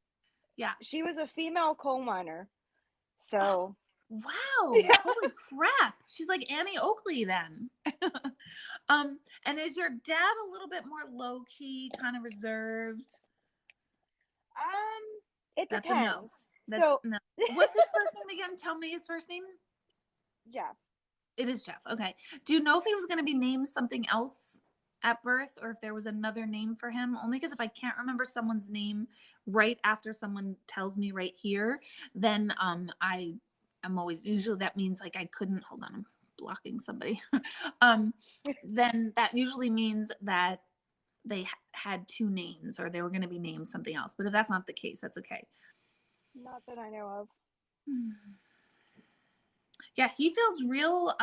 Yeah. She was a female coal miner. So wow. Yeah. Holy crap. She's like Annie Oakley then. And is your dad a little bit more low key, kind of reserved? It That's depends. No. What's his first name again? Tell me his first name. Jeff. It is Jeff. Okay. Do you know if he was going to be named something else at birth, or if there was another name for him, only because if I can't remember someone's name right after someone tells me right here, then I am always, usually that means like I couldn't, hold on, I'm blocking somebody. Then that usually means that they had two names or they were going to be named something else. But if that's not the case, that's okay. Not that I know of. Yeah, he feels real,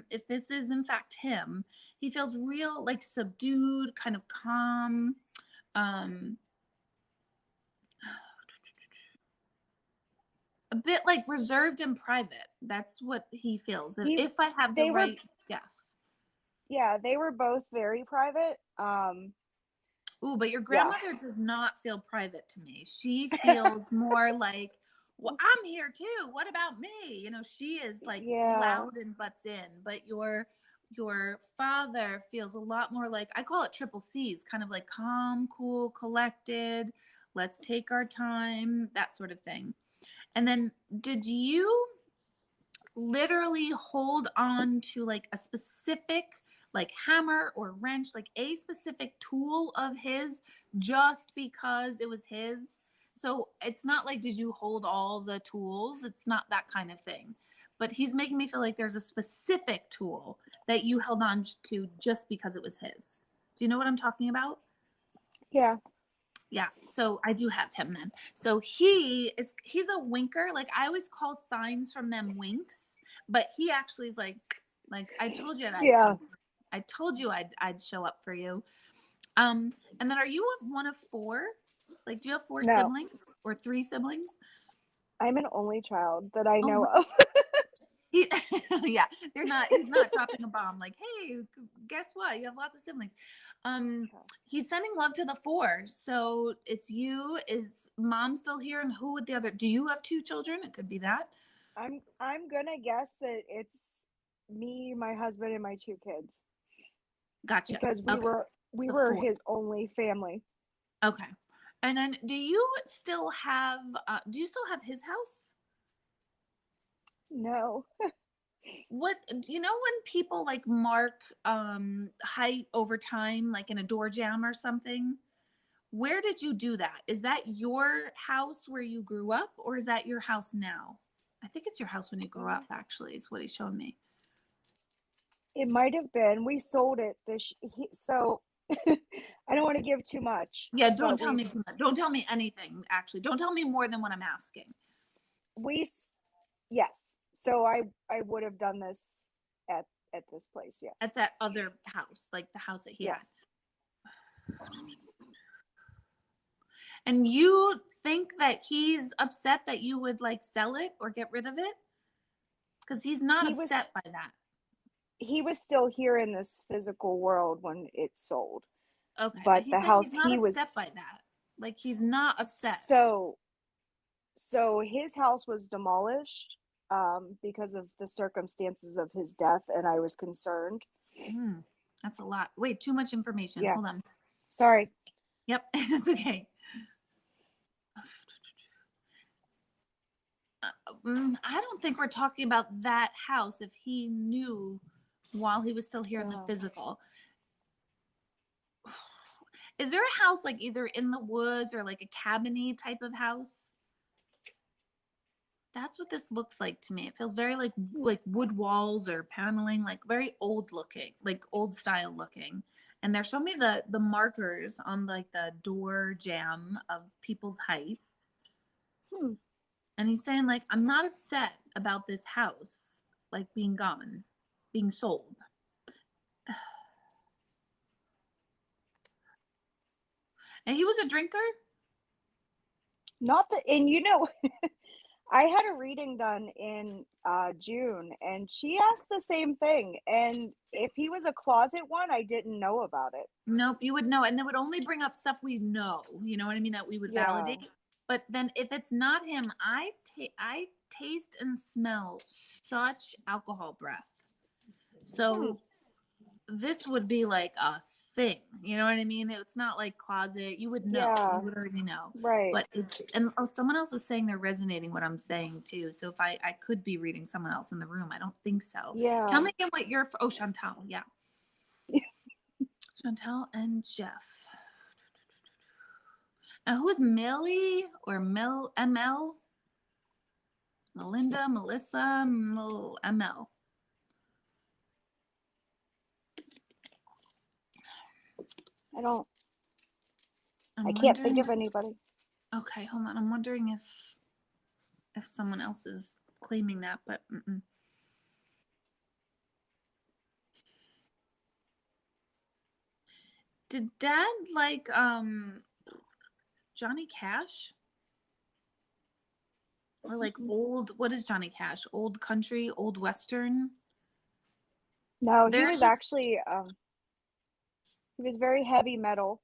if this is in fact him, he feels real like subdued, kind of calm. Um a bit like reserved and private. That's what he feels. If I have the They were, right, yeah. yeah, they were both very private. Ooh, but your Yeah. grandmother does not feel private to me. She feels more like, well, I'm here too. What about me? You know, she is like Yeah. loud and butts in. But your father feels a lot more like, I call it triple C's, kind of like calm, cool, collected. Let's take our time, that sort of thing. And then, did you literally hold on to like a specific like hammer or wrench, like a specific tool of his just because it was his? So it's not like, did you hold all the tools? It's not that kind of thing. But he's making me feel like there's a specific tool that you held on to just because it was his. Do you know what I'm talking about? Yeah. Yeah, so I do have him then. So he's a winker. Like I always call signs from them winks, but he actually is like I told you I'd Yeah. come. I told you I'd show up for you. And then are you one of four? Like, do you have four No, siblings or three siblings? I'm an only child that I Oh, know of. he, yeah, they're not. He's not dropping a bomb. Like, hey, guess what? You have lots of siblings. He's sending love to the four. So it's you. Is mom still here? And who would the other? Do you have two children? It could be that. I'm gonna guess that it's me, my husband, and my two kids Gotcha. because we Okay, we the were four. his only family. Okay, and then do you still have? Do you still have his house? No, What, you know, when people like mark height over time, like in a door jamb or something? Where did you do that? Is that your house where you grew up, or is that your house now? I think it's your house when you grew up, actually, is what he showed me. it might have been. We sold it so I don't want to give too much, Yeah, don't but tell me too much. Don't tell me anything, actually. Don't tell me more than what I'm asking. we yes. So I would have done this at this place. Yes. At that other house, like the house that he had. Yes. And you think that he's upset that you would like sell it or get rid of it? Because he's not He was upset by that. he was still here in this physical world when it sold. Okay, but But he's the saying he's house not he upset was by that. Like he's not upset. so his house was demolished because of the circumstances of his death, and I was concerned. That's a lot. Wait, too much information. Yeah. Hold on. Sorry. Yep, it's okay. I don't think we're talking about that house if he knew while he was still here in the physical. Is there a house like either in the woods or like a cabin-y type of house? That's what this looks like to me. It feels very like wood walls or paneling, like very old looking, like old style looking. And they're showing me the markers on like the door jamb of people's height. And he's saying like, I'm not upset about this house like being gone, being sold. And he was a drinker? Not that, and I had a reading done in June, and she asked the same thing. And if he was a closet one, I didn't know about it. Nope, you would know. And they would only bring up stuff we know, you know what I mean, that we would validate. But then if it's not him, I taste and smell such alcohol breath. So this would be like a thing, you know what I mean? It's not like closet. You would know. Yeah. You would already know. Right. But it's, and someone else is saying they're resonating what I'm saying too. So if I could be reading someone else in the room, I don't think so. Yeah. Tell me again what you're, oh, Chantal, yeah. Chantel and Jeff. Now, who is Millie or ML? Melinda, Melissa, ML. I can't think of anybody. Okay, hold on. I'm wondering if someone else is claiming that, but Did Dad like Johnny Cash? Or like old, what is Johnny Cash? Old country, old western? No, he was actually he was very heavy metal.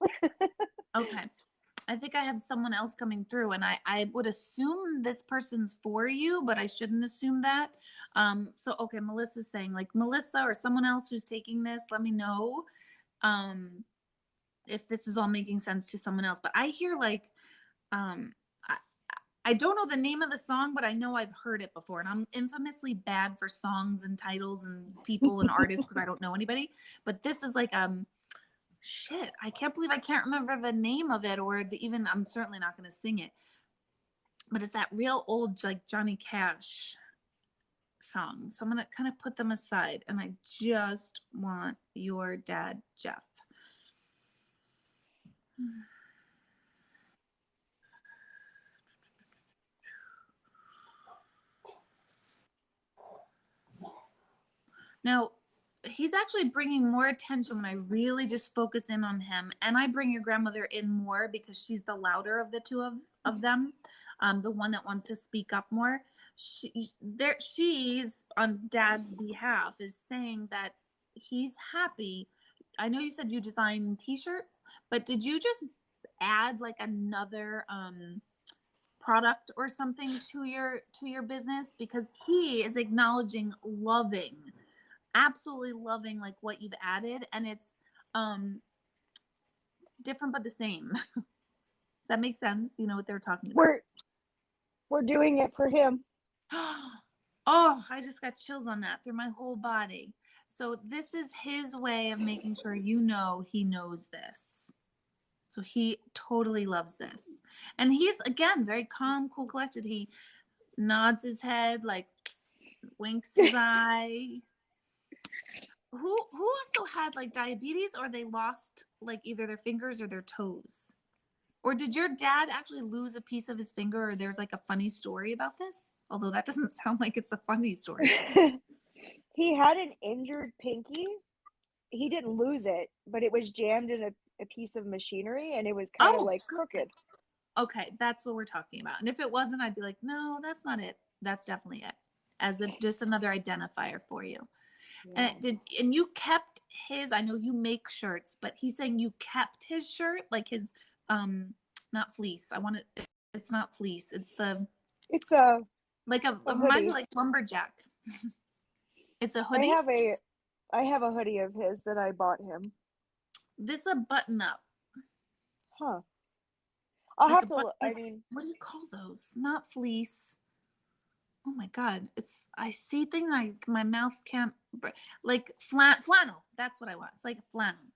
Okay. I think I have someone else coming through, and I would assume this person's for you, but I shouldn't assume that. So okay, Melissa's saying like Melissa or someone else who's taking this, let me know if this is all making sense to someone else. But I hear like I don't know the name of the song, but I know I've heard it before. And I'm infamously bad for songs and titles and people and artists because I don't know anybody. But this is like shit, I can't believe I can't remember the name of it or even I'm certainly not going to sing it. But it's that real old like Johnny Cash song. So I'm going to kind of put them aside and I just want your dad, Jeff. Now, he's actually bringing more attention when I really just focus in on him. And I bring your grandmother in more because she's the louder of the two of them, the one that wants to speak up more. She's on Dad's behalf is saying that he's happy. I know you said you design t-shirts, but did you just add like another product or something to your business? Because he is acknowledging absolutely loving like what you've added, and it's different but the same. Does that make sense? You know what they're talking about. We're doing it for him. Oh, I just got chills on that through my whole body. So this is his way of making sure you know he knows this. So he totally loves this. And he's, again, very calm, cool, collected. He nods his head, like winks his eye. Who also had like diabetes or they lost like either their fingers or their toes? Or did your dad actually lose a piece of his finger or there's like a funny story about this? Although that doesn't sound like it's a funny story. He had an injured pinky. He didn't lose it, but it was jammed in a piece of machinery and it was kind of like crooked. Okay, that's what we're talking about. And if it wasn't, I'd be like, no, that's not it. That's definitely it. As just another identifier for you. Yeah. And you kept his, I know you make shirts, but he's saying you kept his shirt, like his not fleece. It's not fleece. It's a reminds me like lumberjack. It's a hoodie. I have a hoodie of his that I bought him. This a button up. Huh. I'll have to look. What do you call those? Not fleece. Oh my God. I see things like my mouth can't, like flannel. That's what I want. It's like a flannel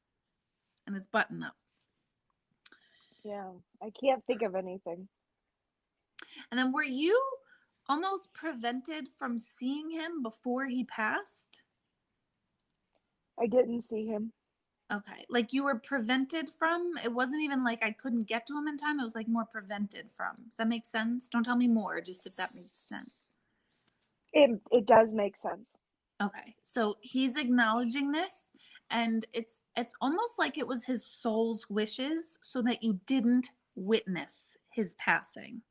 and it's button up. Yeah. I can't think of anything. And then were you almost prevented from seeing him before he passed? I didn't see him. Okay. Like you were prevented from, it wasn't even like I couldn't get to him in time. It was like more prevented from. Does that make sense? Don't tell me more, just if that makes sense. It does make sense. Okay. So he's acknowledging this and it's almost like it was his soul's wishes so that you didn't witness his passing.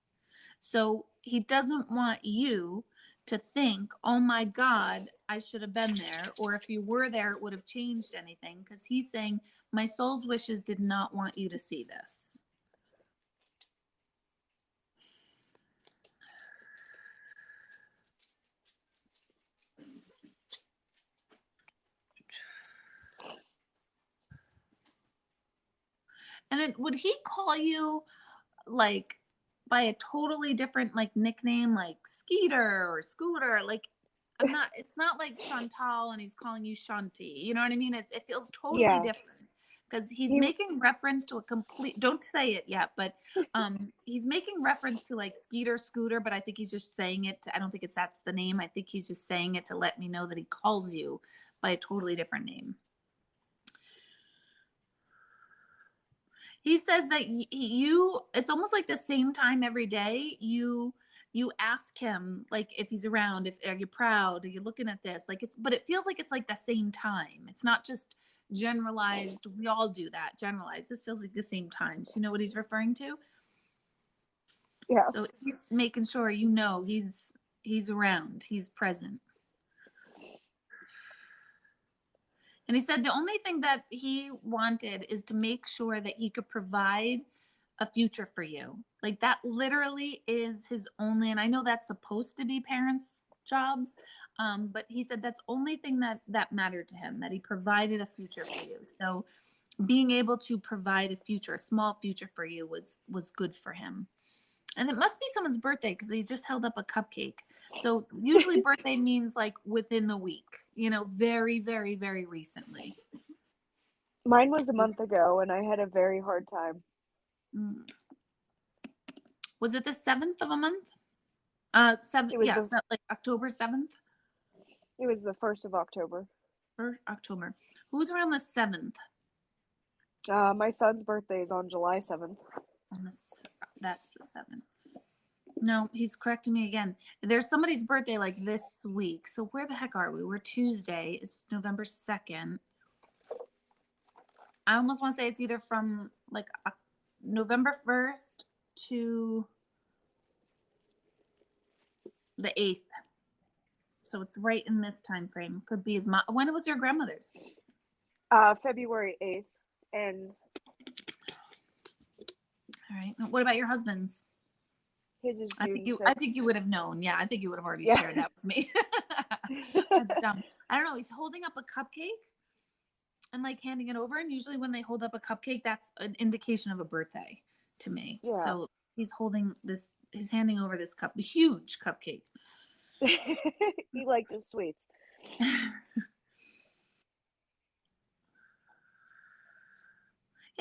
So he doesn't want you to think, oh my God, I should have been there. Or if you were there, it would have changed anything. Because he's saying, my soul's wishes did not want you to see this. And then would he call you like by a totally different like nickname, like Skeeter or Scooter? Like it's not like Chantal and he's calling you Shanti. You know what I mean? It feels totally different because he's He- making reference to a complete, don't say it yet, but he's making reference to like Skeeter Scooter, but I think he's just saying it I don't think that's the name. I think he's just saying it to let me know that he calls you by a totally different name. He says that it's almost like the same time every day. You ask him like if he's around, if are you proud, are you looking at this, like but it feels like it's like the same time. It's not just generalized. We all do that, generalized. This feels like the same time. So you know what he's referring to? Yeah. So he's making sure he's around, he's present. And he said the only thing that he wanted is to make sure that he could provide a future for you. Like that literally is his only, and I know that's supposed to be parents' jobs, but he said that's only thing that mattered to him, that he provided a future for you. So being able to provide a future, a small future for you was good for him. And it must be someone's birthday because he just held up a cupcake. So usually birthday means like within the week, very, very, very recently. Mine was a month ago, and I had a very hard time. Was it the 7th of a month? 7th, yes, like October 7th. It was the 1st of October. Or October. Who was around the 7th? My son's birthday is on July 7th. That's the 7th. No, he's correcting me again. There's somebody's birthday like this week. So where the heck are we? We're Tuesday. It's November 2nd. I almost want to say it's either from like November 1st to the 8th. So it's right in this time frame. Could be his mom. When was your grandmother's? February 8th. And all right. What about your husband's? His is June 6th. I think you would have known. Yeah, I think you would have already shared that with me. That's dumb. I don't know. He's holding up a cupcake and like handing it over. And usually when they hold up a cupcake, that's an indication of a birthday to me. Yeah. So he's handing over this huge cupcake. He liked his sweets. Yeah,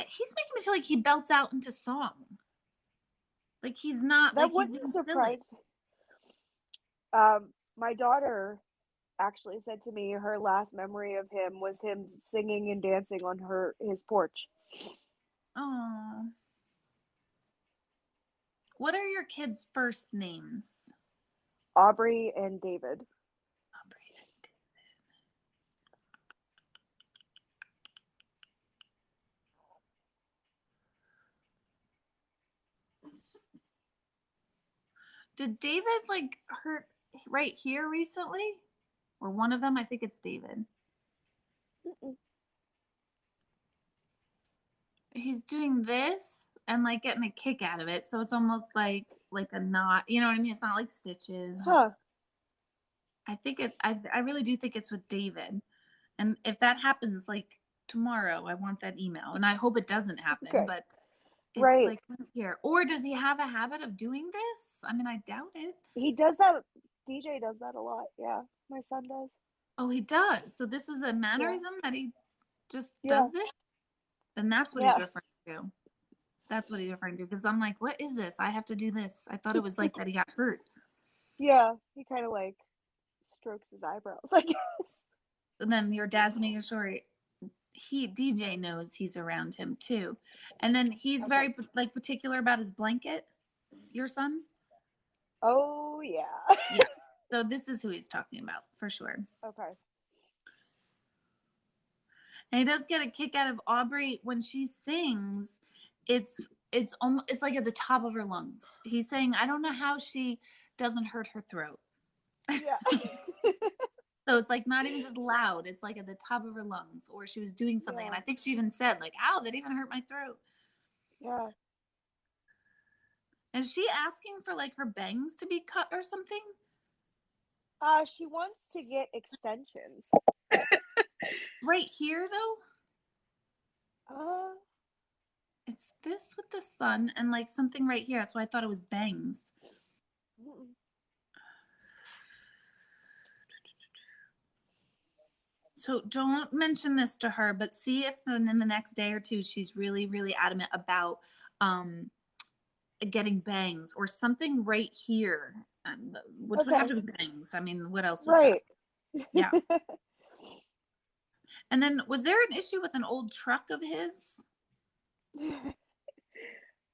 he's making me feel like he belts out into song. Like he's not. That like wouldn't he's surprise me. My daughter actually said to me her last memory of him was him singing and dancing on his porch. Oh. What are your kids' first names? Aubrey and David. Did David like hurt right here recently? Or one of them? I think it's David. Mm-mm. He's doing this and like getting a kick out of it. So it's almost like a knot. You know what I mean? It's not like stitches. Huh. I really do think it's with David. And if that happens like tomorrow, I want that email. And I hope it doesn't happen, but it's right. like here. Or does he have a habit of doing this? I mean, I doubt it. He does that. DJ does that a lot. Yeah, my son does. Oh, he does. So this is a mannerism that he just does this? Then that's what he's referring to. That's what he's referring to. Because I'm like, what is this? I have to do this. I thought it was like that he got hurt. Yeah, he kind of like strokes his eyebrows, I guess. And then your dad's making sure DJ knows he's around him too. And then he's very like particular about his blanket, your son. Oh yeah. Yeah. So this is who he's talking about for sure. Okay. And he does get a kick out of Aubrey when she sings. It's like at the top of her lungs. He's saying, I don't know how she doesn't hurt her throat. Yeah. So it's like not even just loud. It's like at the top of her lungs, or she was doing something. And I think she even said like, ow, that even hurt my throat. Yeah. Is she asking for like her bangs to be cut or something? She wants to get extensions. Right here though? It's this with the sun and like something right here. That's why I thought it was bangs. So don't mention this to her, but see if then in the next day or two she's really, really adamant about getting bangs or something right here, which would have Okay. to be bangs. I mean, what else would that? Right. Yeah. And then was there an issue with an old truck of his?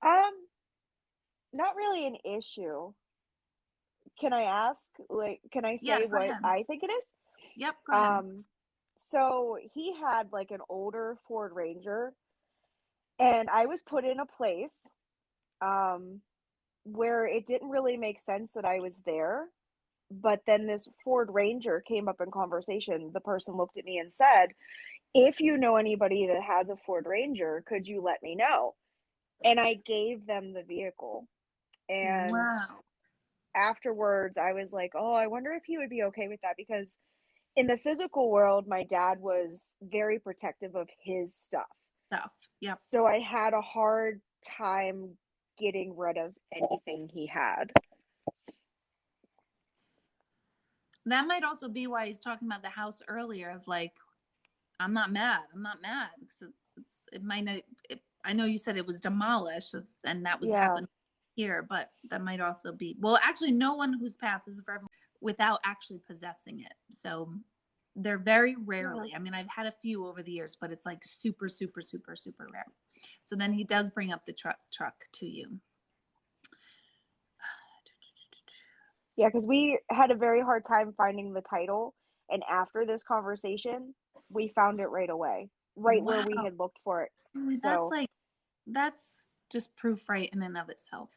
Um, Not really an issue. Can I ask? Like, can I say Yes, go what ahead. I think it is? Yep, go ahead. So he had like an older Ford Ranger, and I was put in a place, um, where it didn't really make sense that I was there. But then this Ford Ranger came up in conversation. The person looked at me and said, "If you know anybody that has a Ford Ranger, could you let me know?" And I gave them the vehicle. And Wow. afterwards, I was like, "Oh, I wonder if he would be okay with that," because in the physical world, my dad was very protective of his stuff. Stuff. Yep. So I had a hard time getting rid of anything he had. That might also be why he's talking about the house earlier of like, I'm not mad. I'm not mad. It might not, I know you said it was demolished and that was Yeah. happening here, but that might also be, well, actually no one who's passed is forever without actually possessing it. So they're very rarely, I mean, I've had a few over the years, but it's like super, super, super, super rare. So then he does bring up the truck to you. Yeah, because we had a very hard time finding the title. And after this conversation, we found it right away, right where we Wow. had looked for it. That's like, that's just proof right in and of itself.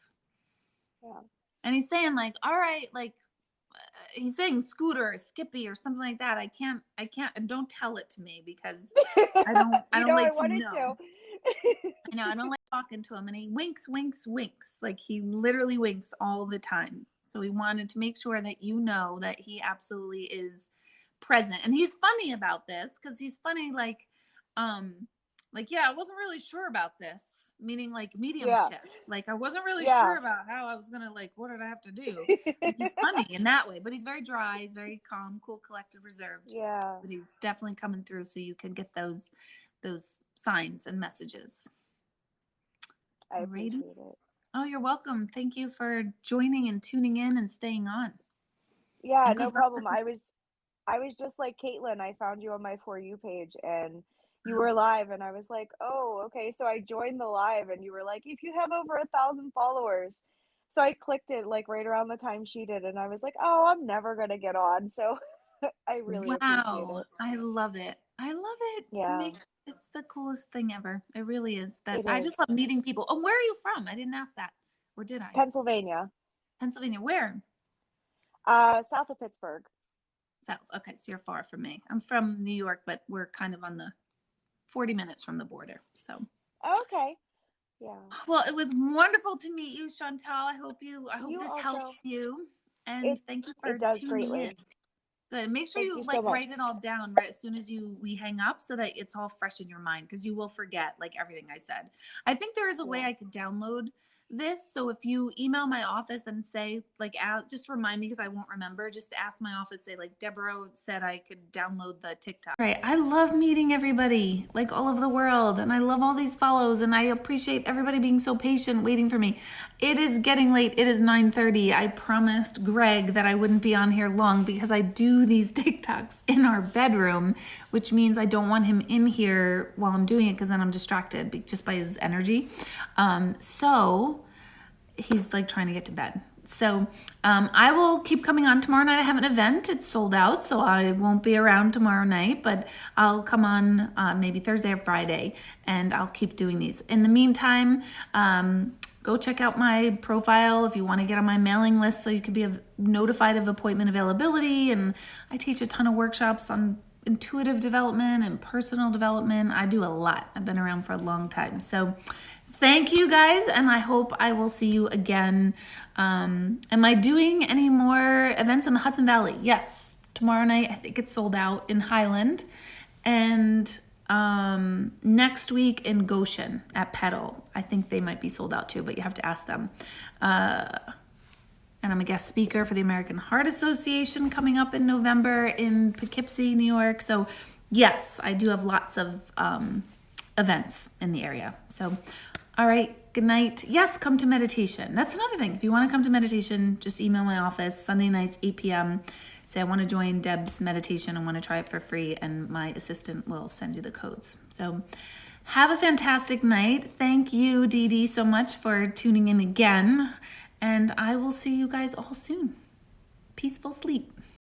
Yeah. And he's saying like, all right, like he's saying Scooter or Skippy or something like that. I can't, and don't tell it to me because I don't like I to wanted know. I know, I don't like talking to him. And he winks. Like he literally winks all the time. So he wanted to make sure that you know that he absolutely is present. And he's funny about this because he's funny like, yeah, I wasn't really sure about this. Meaning like mediumship. Like I wasn't really sure about how I was gonna like what did I have to do. And he's funny in that way, but he's very dry, he's very calm, cool, collected, reserved. Yeah. But he's definitely coming through so you can get those signs and messages. I appreciate it. Oh, you're welcome. Thank you for joining and tuning in and staying on. Yeah, And no problem. I was just like Caitlin. I found you on my For You page and you were live and I was like, oh, okay. So I joined the live and you were like, if you have over 1,000 followers. So I clicked it like right around the time she did and I was like, oh, I'm never going to get on. So I really appreciate it. I love it. Yeah. It's the coolest thing ever. It really is. I just love meeting people. Oh, where are you from? I didn't ask that. Or did I? Pennsylvania. Pennsylvania. Where? South of Pittsburgh. South. Okay, so you're far from me. I'm from New York, but we're kind of on the 40 minutes from the border. So. Okay. Yeah. Well, it was wonderful to meet you, Chantal. I hope this also, helps you. And thank you for tuning greatly. In. Good. Make sure you so write it all down right as soon as we hang up so that it's all fresh in your mind because you will forget like everything I said. I think there is a way I could download this. So if you email my office and say like just remind me because I won't remember, just ask my office, say like Deborah said I could download the TikTok. Right. I love meeting everybody like all over the world and I love all these follows and I appreciate everybody being so patient waiting for me. It is getting late. It is 9:30. I promised Greg that I wouldn't be on here long because I do these TikToks in our bedroom, which means I don't want him in here while I'm doing it because then I'm distracted just by his energy. So he's like trying to get to bed. So I will keep coming on tomorrow night. I have an event. It's sold out, so I won't be around tomorrow night, but I'll come on maybe Thursday or Friday, and I'll keep doing these. In the meantime, go check out my profile if you want to get on my mailing list so you can be notified of appointment availability. And I teach a ton of workshops on intuitive development and personal development. I do a lot. I've been around for a long time. So thank you guys, and I hope I will see you again. Am I doing any more events in the Hudson Valley? Yes. Tomorrow night, I think it's sold out in Highland. And next week in Goshen at Petal. I think they might be sold out too, but you have to ask them. And I'm a guest speaker for the American Heart Association coming up in November in Poughkeepsie, New York. So Yes, I do have lots of events in the area. So, all right, good night. Yes, come to meditation. That's another thing. If you want to come to meditation, just email my office, Sunday nights, 8 p.m. Say, I want to join Deb's meditation. I want to try it for free, and my assistant will send you the codes. So have a fantastic night. Thank you, Dee Dee, so much for tuning in again. And I will see you guys all soon. Peaceful sleep.